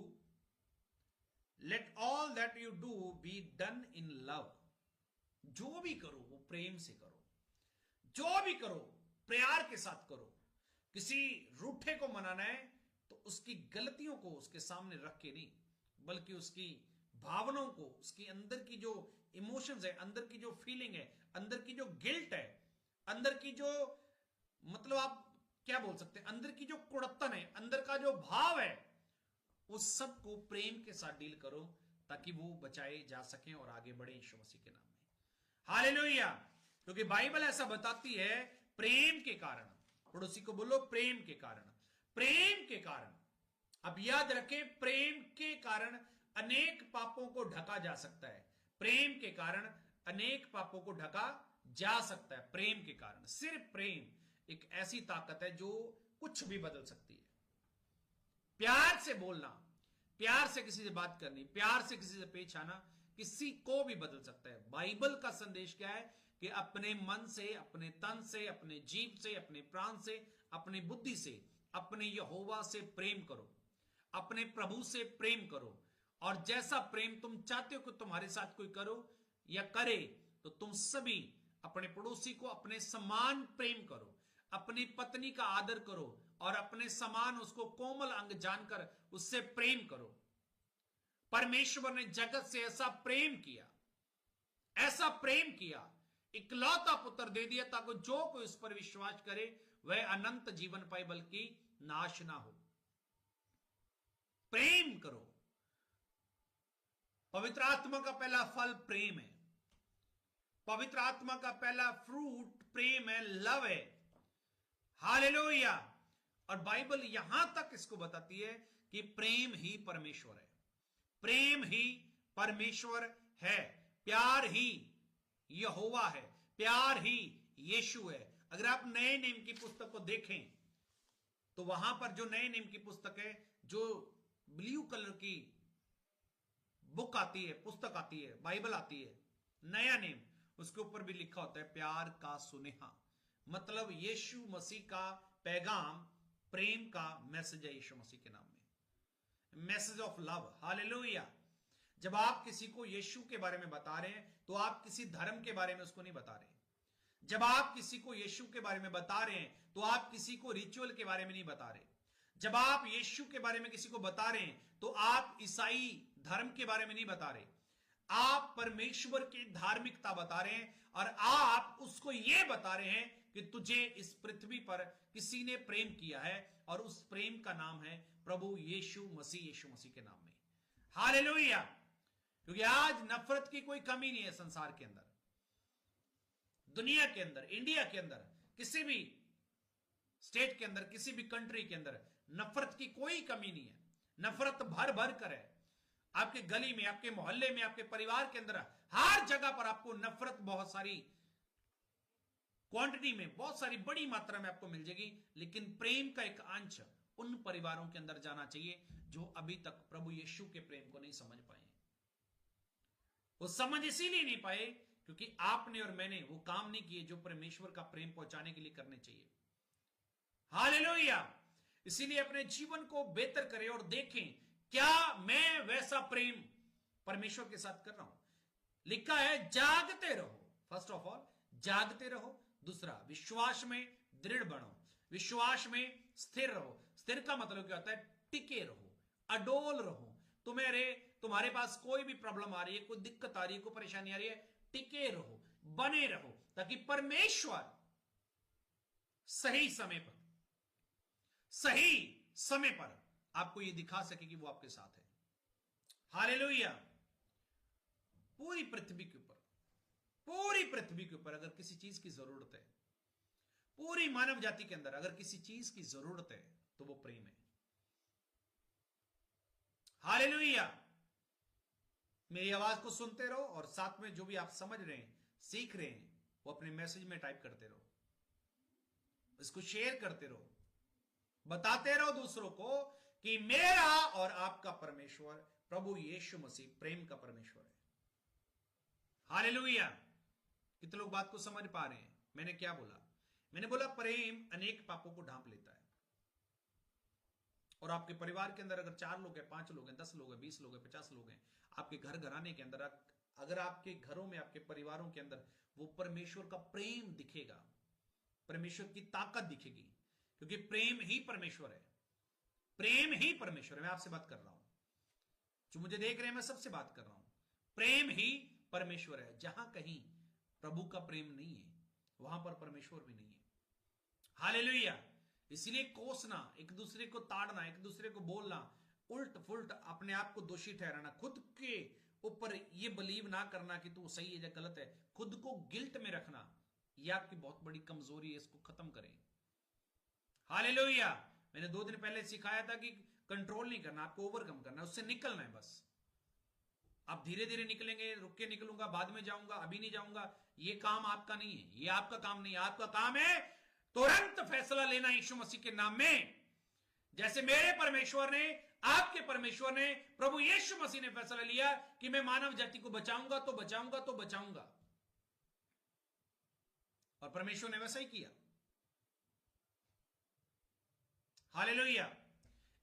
let all that you do be done in love। जो भी करो वो प्रेम से करो, जो भी करो प्यार के साथ करो। किसी रूठे को मनाना है तो उसकी गलतियों को उसके सामने रख के नहीं, बल्कि उसकी भावनाओं को, उसकी अंदर की जो इमोशंस है, अंदर की जो फीलिंग है, अंदर की जो गिल्ट है, अंदर की जो, मतलब आप क्या बोल सकते हैं, अंदर की जो कुड़त्तन है, अंदर का जो भाव है, उस सब को प्रेम के साथ डील करो, ताकि वो बचाए जा सकें और आगे बढ़े यीशु मसीह के नाम में। हालेलुया। क्योंकि बाइबल ऐसा बताती है, प्रेम के कारण, पड़ोसी को बोलो प्रेम के कारण, प्रेम के कारण। अब याद रखें, प्रेम के कारण अनेक पापों को ढका जा सकता है। प्रेम के कारण अनेक पापों को ढका जा सकता है। प्रेम के कारण, सिर्फ प्रेम एक ऐसी ताकत है जो कुछ भी बदल सकती है। प्यार से बोलना, प्यार से किसी से बात करनी, प्यार से किसी से पेश आना किसी को भी बदल सकता है। बाइबल का संदेश क्या है कि अपने मन से, अपने तन से, अपने जीव से, अपने प्राण से, अपनी बुद्धि से, अपने यहोवा से प्रेम करो, अपने प्रभु से प्रेम करो। और जैसा प्रेम तुम चाहते हो कि तुम्हारे साथ कोई करो या करे, तो तुम सभी अपने पड़ोसी को अपने समान प्रेम करो, अपनी पत्नी का आदर करो और अपने समान उसको कोमल अंग जानकर उससे प्रेम करो। परमेश्वर ने जगत से ऐसा प्रेम किया, ऐसा प्रेम किया, इकलौता पुत्र दे दिया ताकि जो कोई उस पर विश्वास करे वह अनंत जीवन पाए, बल्कि नाश ना हो। प्रेम करो। पवित्र आत्मा का पहला फल प्रेम है। पवित्र आत्मा का पहला फ्रूट प्रेम है, लव है। हालेलुया। और बाइबल यहां तक इसको बताती है कि प्रेम ही परमेश्वर है, प्रेम ही परमेश्वर है, प्यार ही यहोवा है, प्यार ही यीशु है। अगर आप नए नियम की पुस्तक को देखें तो वहां पर जो नए नियम की पुस्तक है, जो ब्लू कलर की बुक आती है, पुस्तक आती है, बाइबल आती है, नया नियम, उसके ऊपर भी लिखा होता है प्यार का सुनेहा। मतलब यीशु मसीह का पैगाम, प्रेम का मैसेज है यीशु मसीह के नाम में, मैसेज ऑफ लव। हालेलुया। जब आप किसी को यीशु के बारे में बता रहे हैं तो आप किसी धर्म के बारे में उसको नहीं बता रहे। जब आप किसी को यीशु के बारे में बता रहे हैं तो आप किसी को रिचुअल के बारे में नहीं बता रहे। जब आप यीशु के बारे में किसी को बता रहे हैं तो आप ईसाई धर्म के बारे में नहीं बता रहे, आप परमेश्वर की धार्मिकता बता रहे हैं। और आप उसको यह बता रहे हैं कि तुझे इस पृथ्वी पर किसी ने प्रेम किया है और उस प्रेम का नाम है प्रभु यीशु मसीह, यीशु मसीह के नाम में। हालेलुया। क्योंकि आज नफरत की कोई कमी नहीं है संसार के अंदर, दुनिया के अंदर, इंडिया के अंदर, किसी भी स्टेट के अंदर, किसी भी कंट्री के अंदर नफरत की कोई कमी नहीं है। नफरत भर भर कर है। आपके गली में, आपके मोहल्ले में, आपके परिवार के अंदर, हर जगह पर आपको नफरत बहुत सारी क्वांटिटी में, बहुत सारी बड़ी मात्रा में आपको मिल जाएगी। लेकिन प्रेम का एक अंश उन परिवारों के अंदर जाना चाहिए जो अभी तक प्रभु यीशु के प्रेम को नहीं समझ पाए। वो समझ इसीलिए नहीं पाए क्योंकि आपने और मैंने वो काम नहीं किए जो परमेश्वर का प्रेम पहुंचाने के लिए करने चाहिए। हालेलुया। इसीलिए अपने जीवन को बेहतर करें और देखें क्या मैं वैसा प्रेम परमेश्वर के साथ कर रहा हूं। लिखा है जागते रहो, फर्स्ट ऑफ ऑल जागते रहो। दूसरा, विश्वास में दृढ़ बनो, विश्वास में स्थिर रहो। स्थिर का मतलब क्या होता है? टिके रहो, अडोल रहो। तुम्हारे पास कोई भी प्रॉब्लम आ रही है, कोई दिक्कत आ रही है, कोई परेशानी आ रही है, टिके रहो, बने रहो, ताकि परमेश्वर सही समय पर, सही समय पर आपको यह दिखा सके कि वो आपके साथ है। हालेलुया। पूरी पृथ्वी के ऊपर, पूरी पृथ्वी के ऊपर अगर किसी चीज की जरूरत है, पूरी मानव जाति के अंदर अगर किसी चीज की जरूरत है तो वो प्रेम है। हालेलुया। मेरी आवाज को सुनते रहो और साथ में जो भी आप समझ रहे हैं, सीख रहे हैं, वो अपने मैसेज में टाइप करते रहो, इसको शेयर करते रहो, बताते रहो दूसरों को कि मेरा और आपका परमेश्वर प्रभु यीशु मसीह प्रेम का परमेश्वर है। हालेलुया। कितने लोग बात को समझ पा रहे हैं? मैंने क्या बोला? मैंने बोला प्रेम अनेक पापों को ढांप लेता है। और आपके परिवार के अंदर अगर 4 लोग हैं, 5 लोग हैं, 10 लोग हैं, 20 लोग हैं, 50 लोग हैं, आपके घर घराने के अंदर अगर आपके घरों में, आपके परिवारों के अंदर वो परमेश्वर का प्रेम दिखेगा, परमेश्वर की ताकत दिखेगी, क्योंकि प्रेम ही परमेश्वर है। प्रेम ही परमेश्वर है। मैं आपसे बात कर रहा हूं, जो मुझे देख रहे हैं, मैं सबसे बात कर रहा हूं। प्रेम ही परमेश्वर है। जहां कहीं प्रभु का प्रेम नहीं है वहां पर परमेश्वर भी नहीं है। हालेलुया। इसलिए कोसना, एक दूसरे को ताड़ना, एक दूसरे को बोलना, उल्ट फुल्ट अपने आप को दोषी ठहराना, खुद के ऊपर ये बिलीव ना करना कि तू सही है या गलत है, खुद को गिल्ट में रखना, यह आपकी बहुत बड़ी कमजोरी है। इसको खत्म करें। हालेलुया। मैंने 2 दिन पहले सिखाया था कि कंट्रोल नहीं करना, आपको ओवरकम करना, उससे निकलना है बस। आप धीरे धीरे निकलेंगे, रुक के निकलूंगा, बाद में जाऊंगा, अभी नहीं जाऊंगा, ये काम आपका नहीं है, ये आपका काम नहीं है। आपका काम है तुरंत फैसला लेना यीशु मसीह के नाम में। जैसे मेरे परमेश्वर ने, आपके परमेश्वर ने, प्रभु यीशु मसीह ने फैसला लिया कि मैं मानव जाति को बचाऊंगा तो बचाऊंगा तो बचाऊंगा, और परमेश्वर ने वैसा ही किया। हालेलुया।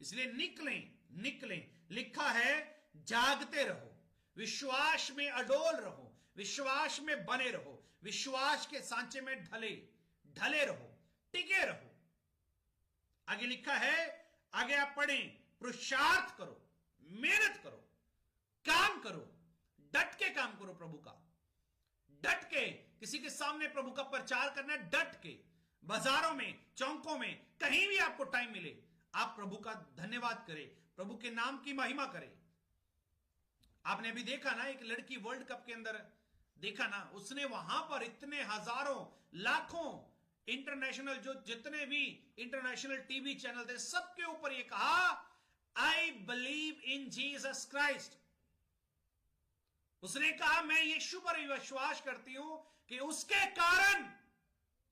इसलिए निकलें, निकलें। लिखा है जागते रहो, विश्वास में अडोल रहो, विश्वास में बने रहो, विश्वास के सांचे में ढले रहो, टिके रहो। आगे लिखा है, आगे आप पढ़ें, पुरुषार्थ करो, मेहनत करो, काम करो, डट के काम करो प्रभु का, डट के किसी के सामने प्रभु का प्रचार करना, डट के बाजारों में, चौकों में, कहीं भी आपको टाइम मिले, आप प्रभु का धन्यवाद करें, प्रभु के नाम की महिमा करें। आपने अभी देखा ना, एक लड़की वर्ल्ड कप के अंदर देखा ना, उसने वहां पर इतने हजारों लाखों इंटरनेशनल, जो जितने भी इंटरनेशनल टीवी चैनल थे, सबके ऊपर ये कहा, I believe in Jesus Christ. उसने कहा मैं यीशु पर विश्वास करती हूं कि उसके कारण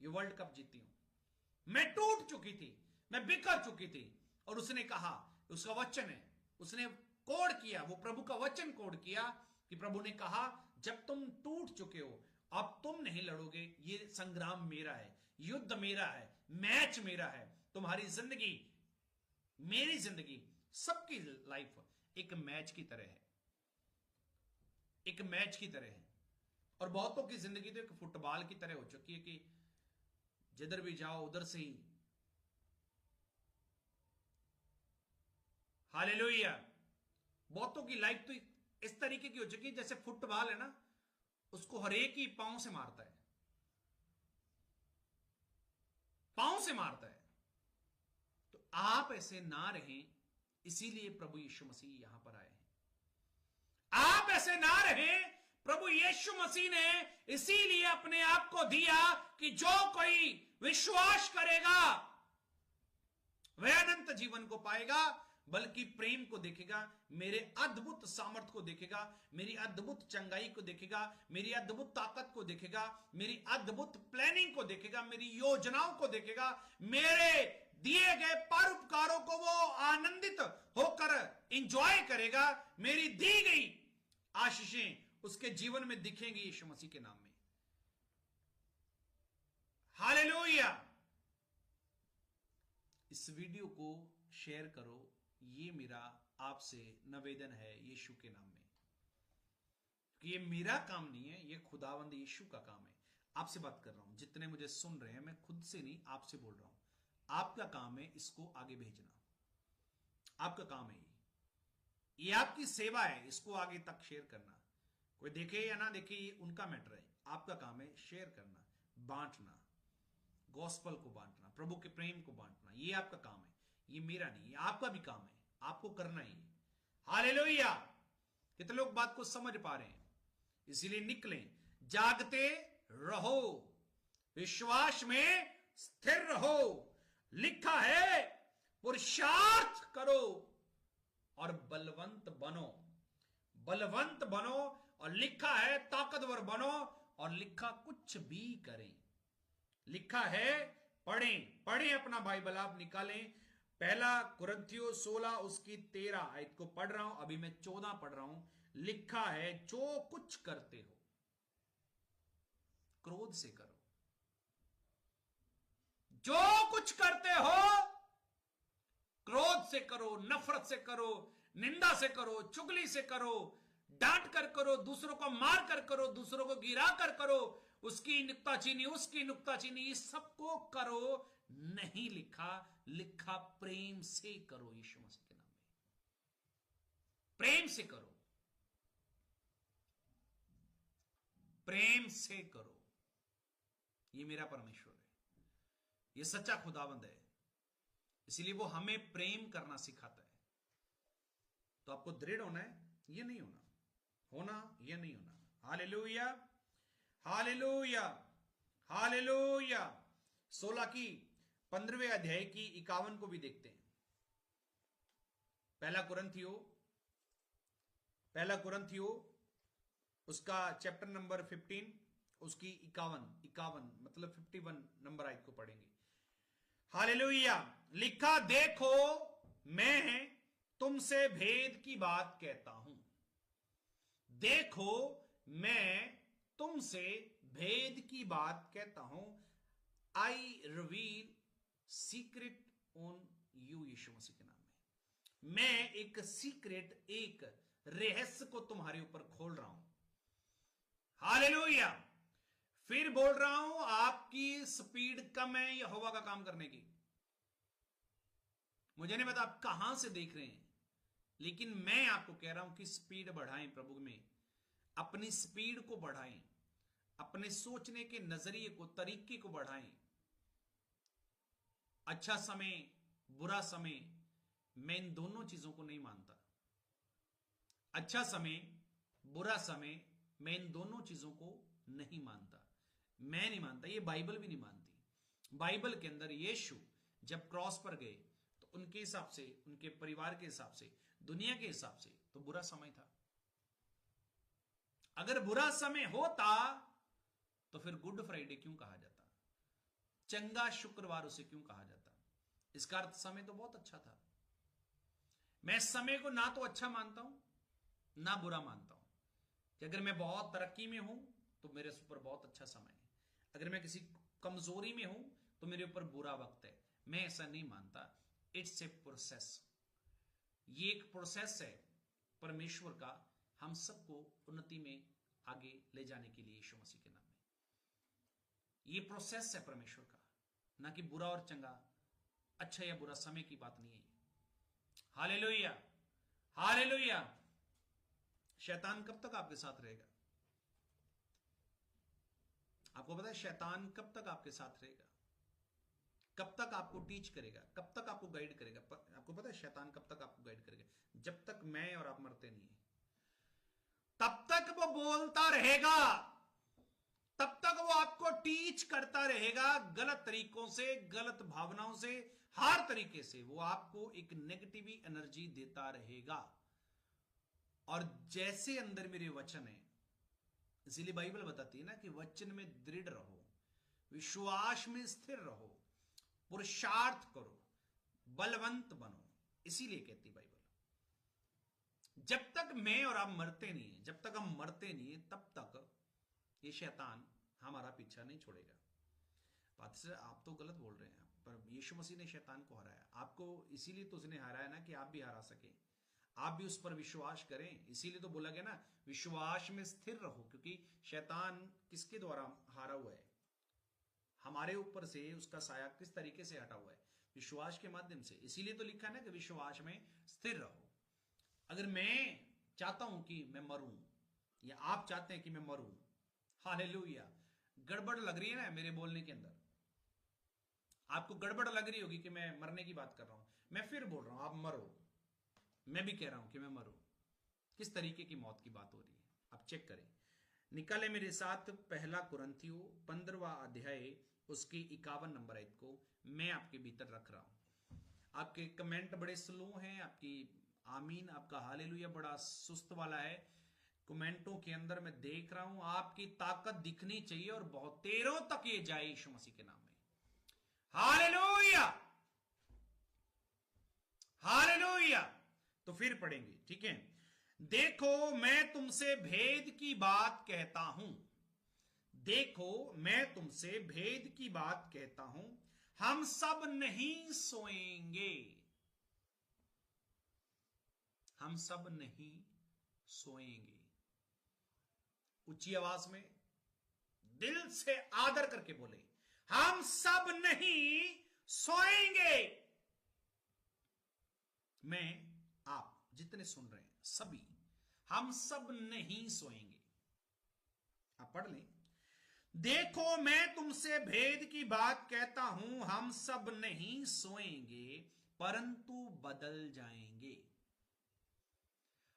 ये वर्ल्ड कप जीती हूं। मैं टूट चुकी थी, मैं बिखर चुकी थी, और उसने कहा, उसका वचन है, उसने कोड किया, वो प्रभु का वचन कोड किया कि प्रभु ने कहा जब तुम टूट चुके हो, अब तुम नहीं लड़ोगे, ये संग्राम मेरा है, युद्ध मेरा है, मैच मेरा है। तुम्हारी जिंदगी, मेरी जिंदगी, सबकी लाइफ एक मैच की तरह है, एक मैच की तरह है। और बहुतों की जिंदगी तो एक फुटबॉल की तरह हो चुकी है कि जिधर भी जाओ उधर से ही। हालेलुया। बहुतों की लाइफ तो इस तरीके की हो चुकी है, जैसे फुटबॉल है ना, उसको हर एक ही पांव से मारता है, पांव से मारता है। तो आप ऐसे ना रहें, इसीलिए प्रभु यीशु मसीह यहां पर आए हैं। आप ऐसे ना रहें, प्रभु यीशु मसीह ने इसीलिए अपने आप को दिया कि जो कोई विश्वास करेगा वह अनंत जीवन को पाएगा, बल्कि प्रेम को देखेगा, मेरे अद्भुत सामर्थ को देखेगा, मेरी अद्भुत चंगाई को देखेगा, मेरी अद्भुत ताकत को देखेगा, मेरी अद्भुत प्लानिंग को देखेगा, मेरी योजनाओं को देखेगा, मेरे दिए गए परोपकारों को वो आनंदित होकर एंजॉय करेगा, मेरी दी गई आशीषें उसके जीवन में दिखेंगी यीशु मसीह के नाम में। हालेलुया। इस वीडियो को शेयर करो, ये मेरा आपसे निवेदन है यीशु के नाम में, कि ये मेरा काम नहीं है, ये खुदावंद यीशु का काम है। आपसे बात कर रहा हूं, जितने मुझे सुन रहे हैं, मैं खुद से नहीं, आपसे बोल रहा हूं। आपका काम है इसको आगे भेजना, आपका काम है ये आपकी सेवा है, इसको आगे तक शेयर करना। कोई देखे या ना देखे ये उनका मैटर है, आपका काम है शेयर करना, बांटना, गॉस्पल को बांटना, प्रभु के प्रेम को बांटना, ये आपका काम है, ये मेरा नहीं, ये आपका भी काम है, आपको करना ही। हालेलुया। कितने लोग बात को समझ पा रहे हैं? इसीलिए निकलें, जागते रहो, विश्वास में स्थिर रहो। लिखा है पुरुषार्थ करो और बलवंत बनो, बलवंत बनो, और लिखा है ताकतवर बनो, और लिखा कुछ भी करें। लिखा है, पढ़ें, पढ़ें, अपना बाइबल आप निकालें, 1 कुरिन्थियों 16 उसकी 13 आयत को पढ़ रहा हूं, अभी मैं 14 पढ़ रहा हूं। लिखा है, जो कुछ करते हो क्रोध से करो, जो कुछ करते हो क्रोध से करो, नफरत से करो, निंदा से करो, चुगली से करो, डांट कर करो, दूसरों को मार कर करो, दूसरों को गिरा कर करो, उसकी नुक्ताचीनी, उसकी नुक्ताचीनी, इस सबको करो नहीं लिखा, लिखा प्रेम से करो, यीशु मसीह के नाम में प्रेम से करो, प्रेम से करो। ये मेरा परमेश्वर है, ये सच्चा खुदावंद है, इसीलिए वो हमें प्रेम करना सिखाता है। तो आपको दृढ़ होना है, ये नहीं होना, होना ये नहीं होना। Hallelujah, hallelujah, hallelujah. 16 की 15वें अध्याय की 51 को भी देखते हैं। पहला कुरंथियो उसका चैप्टर नंबर 15 उसकी 51 मतलब 51 नंबर आयत को पढ़ेंगे। हालेलुया। लिखा, देखो मैं तुमसे भेद की बात कहता हूं। देखो मैं तुमसे भेद की बात कहता हूं। I reveal secret on you, यीशु मसीह के नाम में मैं एक सीक्रेट, एक रहस्य को तुम्हारे ऊपर खोल रहा हूं। हालेलुया। फिर बोल रहा हूं, आपकी स्पीड कम है यहोवा का काम करने की। मुझे नहीं पता आप कहां से देख रहे हैं, लेकिन मैं आपको कह रहा हूं कि स्पीड बढ़ाएं प्रभु में, अपनी स्पीड को बढ़ाएं, अपने सोचने के नजरिए को, तरीके को बढ़ाएं। अच्छा समय, बुरा समय, मैं इन दोनों चीजों को नहीं मानता। अच्छा समय, बुरा समय, मैं इन दोनों चीजों को नहीं मानता। मैं नहीं मानता, ये बाइबल भी नहीं मानती। बाइबल के अंदर यीशु जब क्रॉस पर गए तो उनके हिसाब से, उनके परिवार के हिसाब से, दुनिया के हिसाब से तो बुरा समय था। अगर बुरा समय होता तो फिर गुड फ्राइडे क्यों कहा जाता, चंगा शुक्रवार उसे क्यों कहा जाता? इसका अर्थ समय तो बहुत अच्छा था। मैं समय को ना तो अच्छा मानता हूं ना बुरा मानता हूं कि अगर मैं बहुत तरक्की में हूं तो मेरे ऊपर बहुत अच्छा समय है, अगर मैं किसी कमजोरी में हूं तो मेरे ऊपर बुरा वक्त है। मैं ऐसा नहीं मानता। इट्स ए प्रोसेस, ये एक प्रोसेस है परमेश्वर का हम सबको उन्नति में आगे ले जाने के लिए यीशु मसीह के नाम में। ये प्रोसेस है परमेश्वर का, ना कि बुरा और चंगा, अच्छा या बुरा समय की बात नहीं है। Hallelujah, hallelujah. शैतान कब तक आपके साथ रहेगा? आपको पता है शैतान कब तक आपके साथ रहेगा? कब तक आपको टीच करेगा? कब तक आपको गाइड करेगा? आपको पता है शैतान कब तक आपको गाइड करेगा? जब तक मैं और आप मरते नहीं है, तब तक वो बोलता रहेगा, तब तक वो आपको टीच करता रहेगा। गलत तरीकों से, गलत भावनाओं से, हर तरीके से वो आपको एक नेगेटिव एनर्जी देता रहेगा। और जैसे अंदर मेरे वचन है, इसीलिए बाइबल बताती है ना कि वचन में दृढ़ रहो, विश्वास में स्थिर रहो, पुरुषार्थ करो, बलवंत बनो। इसीलिए कहती बाइबल, जब तक मैं और आप मरते नहीं है, जब तक हम मरते नहीं है, तब तक ये शैतान हमारा पीछा नहीं छोड़ेगा। बात से आप तो गलत बोल रहे हैं, पर यीशु मसीह ने शैतान को हराया। आपको इसीलिए तो उसने हराया ना कि आप भी हरा सके, आप भी उस पर विश्वास करें। इसीलिए तो बोला गया ना, विश्वास में स्थिर रहो, क्योंकि शैतान किसके द्वारा हारा हुआ है? हमारे ऊपर से उसका साया किस तरीके से हटा हुआ है? विश्वास के माध्यम से। इसीलिए तो लिखा है ना कि विश्वास में स्थिर रहो। अगर मैं चाहता हूं कि मैं मरूं, या आप चाहते हैं कि मैं मरूं, हालेलुया, गड़बड़ लग रही है ना मेरे बोलने के अंदर, आपको गड़बड़ लग रही होगी कि मैं मरने की बात कर रहा हूं। मैं फिर बोल रहा हूं आप मरो, मैं भी कह रहा हूं कि मैं मरूं। किस तरीके की मौत की बात हो रही है आप चेक करें। निकाले मेरे साथ पहला कुरंथियो 15वां अध्याय उसकी 51 नंबर आयत को मैं आपके भीतर रख रहा हूं। आपके कमेंट बड़े स्लो हैं, आपकी आमीन, आपका हालेलुया बड़ा सुस्त वाला है। कमेंटों के अंदर मैं देख रहा हूं आपकी ताकत दिखनी चाहिए और बहुत देरों तक ये जाए यीशु मसीह के नाम में। Hallelujah, hallelujah. तो फिर पढ़ेंगे, ठीक है। देखो मैं तुमसे भेद की बात कहता हूं, देखो मैं तुमसे भेद की बात कहता हूं, हम सब नहीं सोएंगे, हम सब नहीं सोएंगे। ऊंची आवाज में दिल से आदर करके बोले, हम सब नहीं सोएंगे। मैं, आप जितने सुन रहे हैं सभी, हम सब नहीं सोएंगे। आप पढ़ लें, देखो मैं तुमसे भेद की बात कहता हूं, हम सब नहीं सोएंगे परंतु बदल जाएंगे।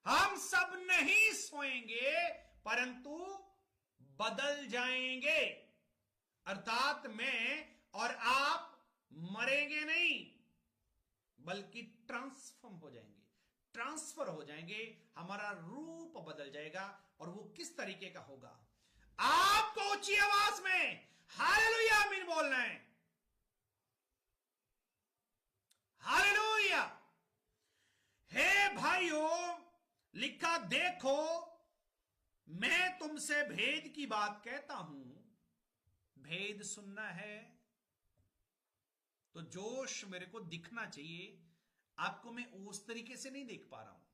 हम सब नहीं सोएंगे परंतु बदल जाएंगे। अर्थात मैं और आप मरेंगे नहीं बल्कि ट्रांसफॉर्म हो जाएंगे, ट्रांसफर हो जाएंगे, हमारा रूप बदल जाएगा। और वो किस तरीके का होगा? आपको ऊंची आवाज में हालेलुया आमीन बोलना है। हालेलुया। हे भाइयों, लिखा देखो मैं तुमसे भेद की बात कहता हूं। भेद सुनना है तो जोश मेरे को दिखना चाहिए। आपको मैं उस तरीके से नहीं देख पा रहा हूं,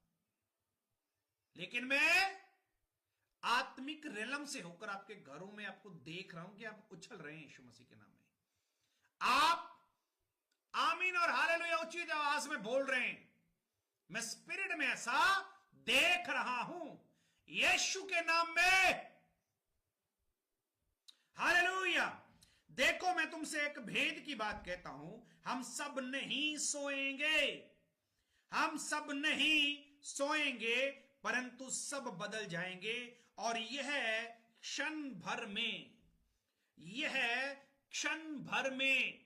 लेकिन मैं आत्मिक रेलम से होकर आपके घरों में आपको देख रहा हूं कि आप उछल रहे हैं यीशु मसीह के नाम में। आप आमीन और हालेलुया ऊंची आवाज में बोल रहे हैं। मैं स्पिरिट में ऐसा देख रहा हूं यीशु के नाम में। हालेलुया। देखो मैं तुमसे एक भेद की बात कहता हूं, हम सब नहीं सोएंगे, हम सब नहीं सोएंगे परंतु सब बदल जाएंगे। और यह क्षण भर में, यह क्षण भर में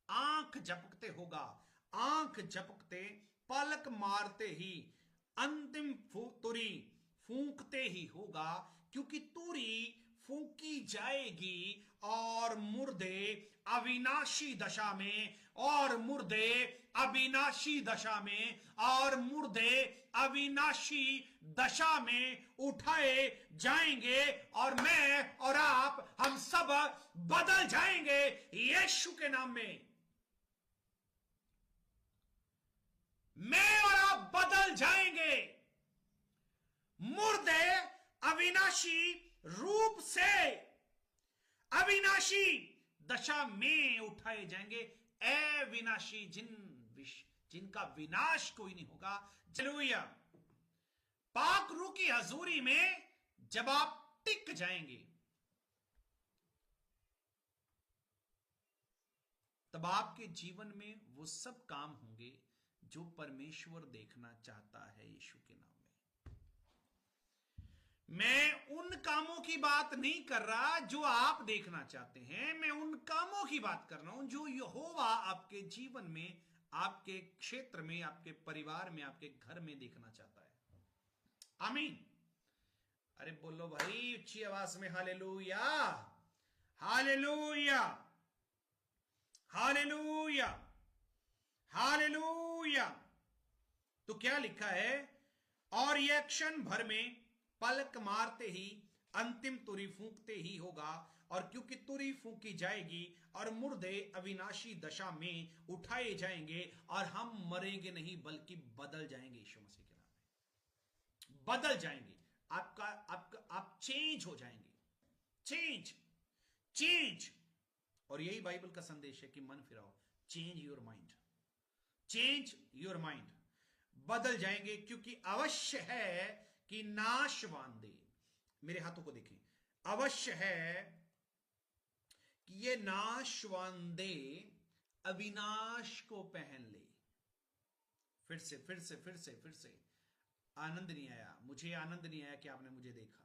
आंख झपकते होगा, आंख झपकते पलक मारते ही अंतिम तुरी फूंकते ही होगा, क्योंकि तुरी फूंकी जाएगी और मुर्दे अविनाशी दशा में, और मुर्दे अविनाशी दशा में, और मुर्दे अविनाशी दशा में उठाए जाएंगे। और मैं और आप हम सब बदल जाएंगे यीशु के नाम में। मैं और आप बदल जाएंगे, मुर्दे अविनाशी रूप से अविनाशी दशा में उठाए जाएंगे। अविनाशी जिनका विनाश कोई नहीं होगा। हालेलुया। पाक रूह की हजूरी में जब आप टिक जाएंगे तब आपके जीवन में वो सब काम होंगे जो परमेश्वर देखना चाहता है यीशु के नाम में। मैं उन कामों की बात नहीं कर रहा जो आप देखना चाहते हैं, मैं उन कामों की बात कर रहा हूं जो यहोवा आपके जीवन में, आपके क्षेत्र में, आपके परिवार में, आपके घर में देखना चाहता है। आमीन। अरे बोलो भाई ऊंची आवाज में हालेलुया, हालेलुया, हालेलुया, हालेलुया। तो क्या लिखा है? और यह क्षण भर में पलक मारते ही अंतिम तुरी फूंकते ही होगा, और क्योंकि तुरी फूंकी जाएगी और मुर्दे अविनाशी दशा में उठाए जाएंगे, और हम मरेंगे नहीं बल्कि बदल जाएंगे यीशु मसीह के नाम में। बदल जाएंगे। आप चेंज हो जाएंगे। Change, change. और यही बाइबल का संदेश है कि मन फिराओ, change your mind, change your mind. बदल जाएंगे क्योंकि अवश्य है कि नाशवान दे, मेरे हाथों को देखें, अवश्य है कि ये नाशवान दे अविनाश को पहन ले। फिर से फिर से फिर से फिर से। आनंद नहीं आया, मुझे आनंद नहीं आया कि आपने मुझे देखा,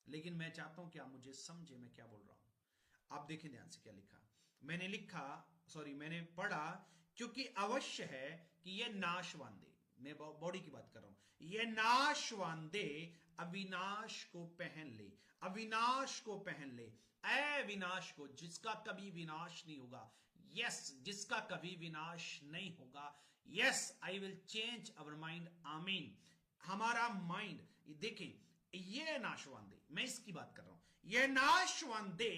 लेकिन मैं चाहता हूं कि आप मुझे समझे मैं क्या बोल रहा हूं। आप देखें ध्यान से क्या लिखा। मैंने पढ़ा क्योंकि अवश्य है कि यह नाशवान दे, मैं बॉडी की बात कर रहा हूं, यह नाशवान दे अविनाश को पहन ले, अविनाश को पहन ले, अविनाश को, जिसका कभी विनाश नहीं होगा। यस, जिसका कभी विनाश नहीं होगा। Yes, I will change our mind. आमीन। हमारा माइंड देखें, यह नाशवान दे, मैं इसकी बात कर रहा हूं, यह नाशवान दे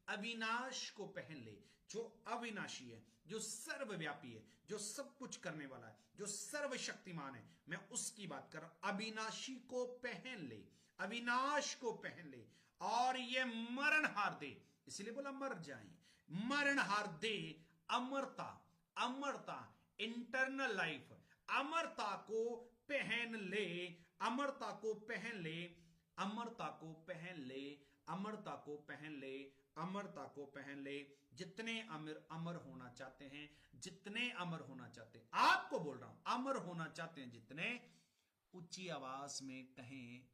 अविनाश को पहन ले, जो अविनाशी है, जो सर्वव्यापी है, जो सब कुछ करने वाला है, जो सर्वशक्तिमान है, मैं उसकी बात कर रहा हूं। अविनाशी को पहन ले, अविनाश को पहन ले, और ये मरणहार दे, इसलिए बोला मर जाए, मरणहार दे अमरता, अमरता, इंटरनल लाइफ, अमरता को पहन ले, अमरता को पहन ले, अमरता को पहन ले, अमरता को पहन ले, अमरता को पहन ले। जितने अमर होना चाहते हैं, जितने अमर होना चाहते हैं, आपको बोल रहा हूं, अमर होना चाहते हैं जितने, ऊंची आवाज में कहें,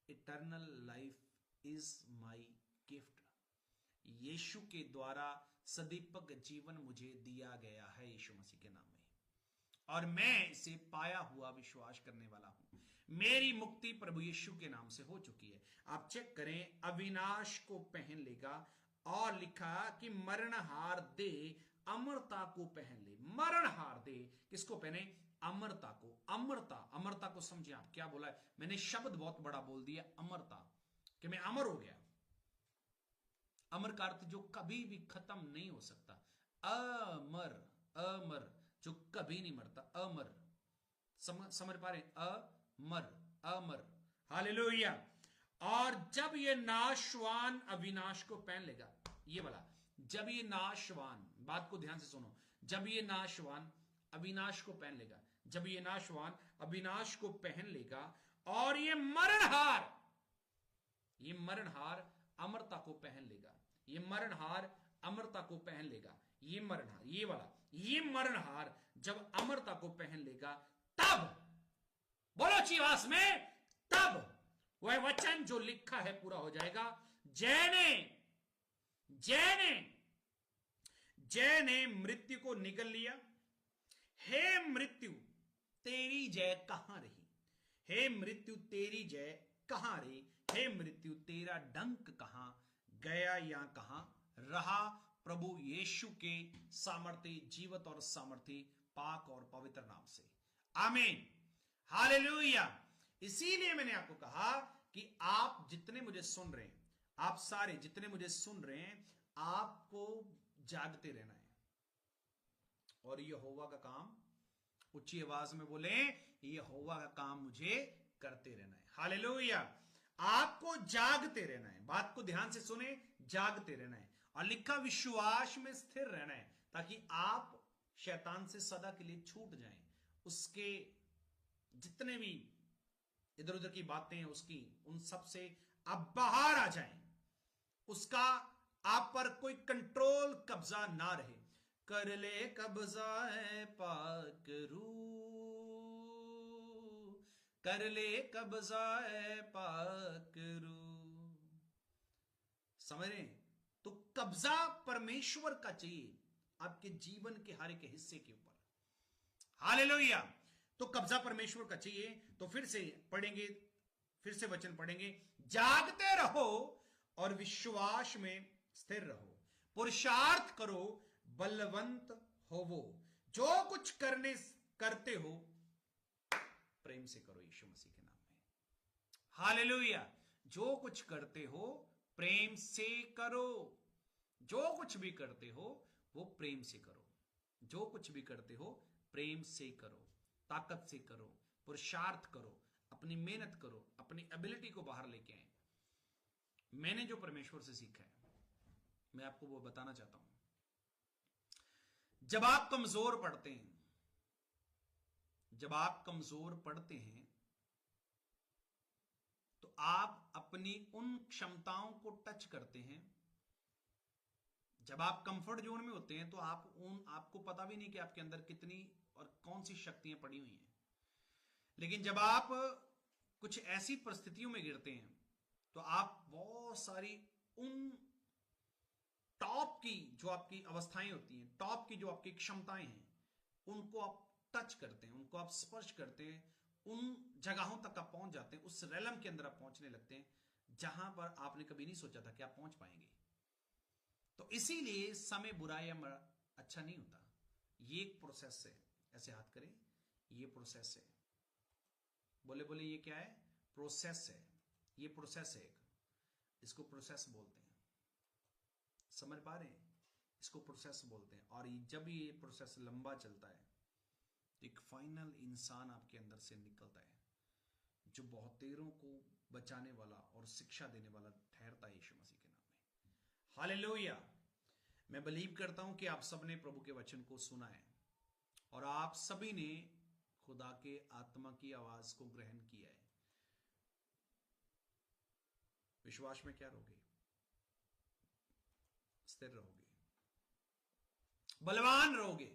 eternal life is my gift. यीशु के द्वारा सदीपक जीवन मुझे दिया गया है यीशु मसीह के नाम में, और मैं इसे पाया हुआ विश्वास करने वाला हूं। मेरी मुक्ति प्रभु यीशु के नाम से हो चुकी है। आप चेक करें, अविनाश को पहन लेगा, और लिखा कि मरणहार दे अमरता को पहन ले। मरणहार दे किसको पहने? अमरता को। अमरता, अमरता को समझिए आप क्या बोला है। मैंने शब्द बहुत बड़ा बोल दिया, अमरता, कि मैं अमर हो गया। अमर का अर्थ जो कभी भी खत्म नहीं हो सकता। अमर, अमर जो कभी नहीं मरता, अमर। समझ पा रहे? अमर, अमर। हालेलुया। और जब ये नाशवान अविनाश को पहन लेगा, ये वाला, जब ये नाशवान, बात को ध्यान से सुनो, जब ये नाशवान अविनाश को पहन लेगा, जब ये नाशवान अविनाश को पहन लेगा, और ये मरणहार, ये मरणहार अमरता को पहन लेगा, ये मरणहार अमरता को पहन लेगा, ये मरणहार, ये वाला, ये मरणहार जब अमरता को पहन लेगा, तब, बोलो चिवास में, तब वह वचन जो लिखा है पूरा हो जाएगा। जैने जैने जैने मृत्यु को निगल लिया, हे मृत्यु तेरी जय कहां रही, हे मृत्यु तेरी जय कहां रही, हे मृत्यु तेरा डंक कहां गया या कहां रहा। प्रभु यीशु के सामर्थ्य, जीवत और सामर्थ्य, पाक और पवित्र नाम से, आमीन, हालेलुया। इसीलिए मैंने आपको कहा कि आप जितने मुझे सुन रहे हैं, आप सारे जितने मुझे सुन रहे हैं, आपको जागते रहना है, और यहोवा का काम, ऊंची आवाज में बोले, यहोवा का काम मुझे करते रहना है। हालेलुया। आपको जागते रहना है, बात को ध्यान से सुने, जागते रहना है, और लिखा विश्वास में स्थिर रहना है, ताकि आप शैतान से सदा के लिए छूट जाएं। उसके जितने भी इधर उधर की बातें हैं, उसकी उन सब से आप बाहर आ जाएं, उसका आप पर कोई कंट्रोल, कब्जा ना रहे। कर ले कब्जा है पाक रू, कर ले कब्जा है पाक रू। समझ रहे? तो कब्जा परमेश्वर का चाहिए आपके जीवन के हर एक हिस्से के ऊपर। हालेलुया। तो कब्जा परमेश्वर का चाहिए। तो फिर से पढ़ेंगे, फिर से वचन पढ़ेंगे, जागते रहो और विश्वास में स्थिर रहो, पुरुषार्थ करो, बलवंत होवो, जो कुछ करते हो प्रेम से करो यीशु मसीह के नाम में। हालेलुया। जो कुछ करते हो प्रेम से करो, जो कुछ भी करते हो वो प्रेम से करो, जो कुछ भी करते हो प्रेम से करो, ताकत से करो, पुरुषार्थ करो, अपनी मेहनत करो, अपनी एबिलिटी को बाहर लेके आए। मैंने जो परमेश्वर से सीखा है, मैं आपको वो बताना चाहता हूं। जब आप कमजोर पड़ते हैं, जब आप कमजोर पड़ते हैं, तो आप अपनी उन क्षमताओं को टच करते हैं। जब आप कंफर्ट जोन में होते हैं, तो आपको पता भी नहीं कि आपके अंदर कितनी और कौन सी शक्तियां पड़ी हुई हैं। लेकिन जब आप कुछ ऐसी परिस्थितियों में गिरते हैं, तो आप बहुत सारी उन टॉप की जो आपकी अवस्थाएं होती हैं, टॉप की जो आपकी क्षमताएं हैं, उनको आप टच करते हैं, उनको आप स्पर्श करते हैं, उन जगहों तक आप पहुंच जाते हैं, उस रेलम के अंदर आप पहुंचने लगते हैं जहां पर आपने कभी नहीं सोचा था कि आप पहुंच पाएंगे। तो इसीलिए समय बुरा या अच्छा नहीं होता, ये एक प्रोसेस है। ऐसे हाथ करें, ये प्रोसेस है। बोले बोले ये क्या है? प्रोसेस है। ये प्रोसेस है एक, इसको प्रोसेस बोलते हैं। समझ पा रहे हैं? इसको प्रोसेस बोलते हैं। और जब ये प्रोसेस लंबा चलता है, तो एक फाइनल इंसान आपके अंदर से निकलता है, जो बहुतेरों को बचाने वाला और शिक्षा देने वाला ठहरता है यीशु मसीह के नाम में। हालेलुया। मैं बिलीव करता हूं कि आप सबने प्रभु के वचन को सुना है, और आप सभी ने खुदा के आत्मा की आवाज को ग्रहण किया है। विश्वास में क्या रहोगे? स्थिर रहोगे, बलवान रहोगे,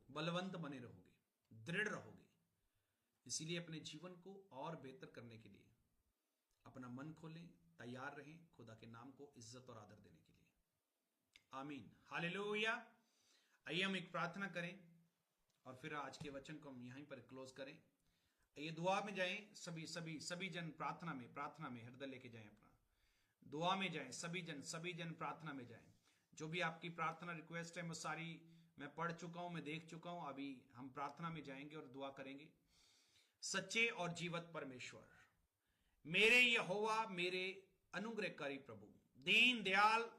बलवंत बने रहोगे, दृढ़ रहोगे, इसीलिए अपने जीवन को और बेहतर करने के लिए अपना मन खोलें, तैयार रहें खुदा के नाम को इज्जत और आदर देने के लिए। आमीन, हालेलुया। आइए हम एक प्रार्थना करें और फिर आज के वचन को हम यहीं पर क्लोज करें। ये दुआ में जाएं, सभी जन प्रार्थना में हृदय लेके जाएं, अपना दुआ में जाएं, सभी जन प्रार्थना में जाएं। जो भी आपकी प्रार्थना रिक्वेस्ट है वो सारी मैं पढ़ चुका हूं, मैं देख चुका हूं। अभी हम प्रार्थना में जाएंगे और दुआ करेंगे। सच्चे और जीवत परमेश्वर, मेरे यहोवा, मेरे अनुग्रहकारी प्रभु, दीन दयाल,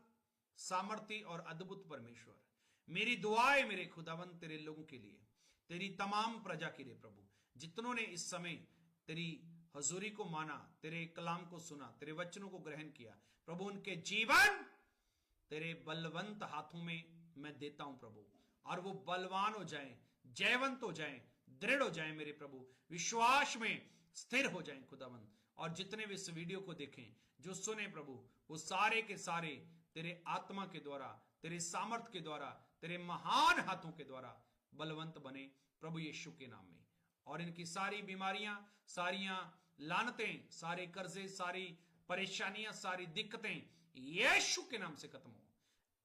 सामर्थी और अद्भुत परमेश्वर, मेरी दुआएं मेरे खुदावंद तेरे लोगों के लिए, तेरी तमाम प्रजा के लिए प्रभु, जितनों ने इस समय तेरी हजूरी को माना, तेरे कलाम को सुना, तेरे वचनों को ग्रहण किया प्रभु, उनके जीवन तेरे बलवंत हाथों में मैं देता हूं प्रभु, और वो बलवान हो जाएं, जयवंत हो जाएं, दृढ़ हो जाएं मेरे प्रभु, विश्वास में स्थिर हो जाएं खुदावंद। और जितने भी इस वीडियो को देखें, जो सुने प्रभु, वो सारे के सारे तेरे आत्मा के द्वारा, तेरे सामर्थ के द्वारा, तेरे महान हाथों के द्वारा बलवंत बने प्रभु यीशु के नाम में। और इनकी सारी बीमारियां, सारियां लानतें, सारे कर्जे, सारी परेशानियां, सारी दिक्कतें यीशु के नाम से खत्म हो।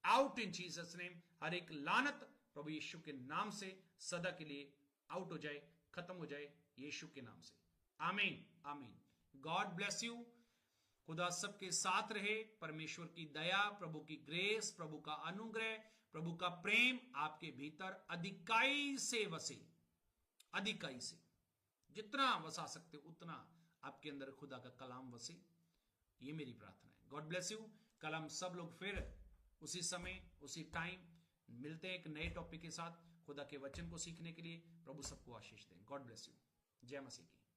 Out in Jesus name. हर एक लानत प्रभु यीशु के नाम से सदा के लिए आउट हो जाए, खत्म हो जाए यीशु के नाम से। आमीन, आमीन। God bless you. खुदा सबके साथ रहे। परमेश्वर की दया, प्रभु की ग्रेस, प्रभु का अनुग्रह, प्रभु का प्रेम आपके भीतर अधिकाई से वसे, अधिकाई से जितना वसा सकते उतना आपके अंदर खुदा का कलाम वसे। ये मेरी प्रार्थना है। God bless you. कल हम सब लोग फिर उसी समय, उसी टाइम मिलते हैं एक नए टॉपिक के साथ खुदा के वचन को सीखने के लिए। प्रभु सबको आशीष दें। God bless you. जय मसीह की।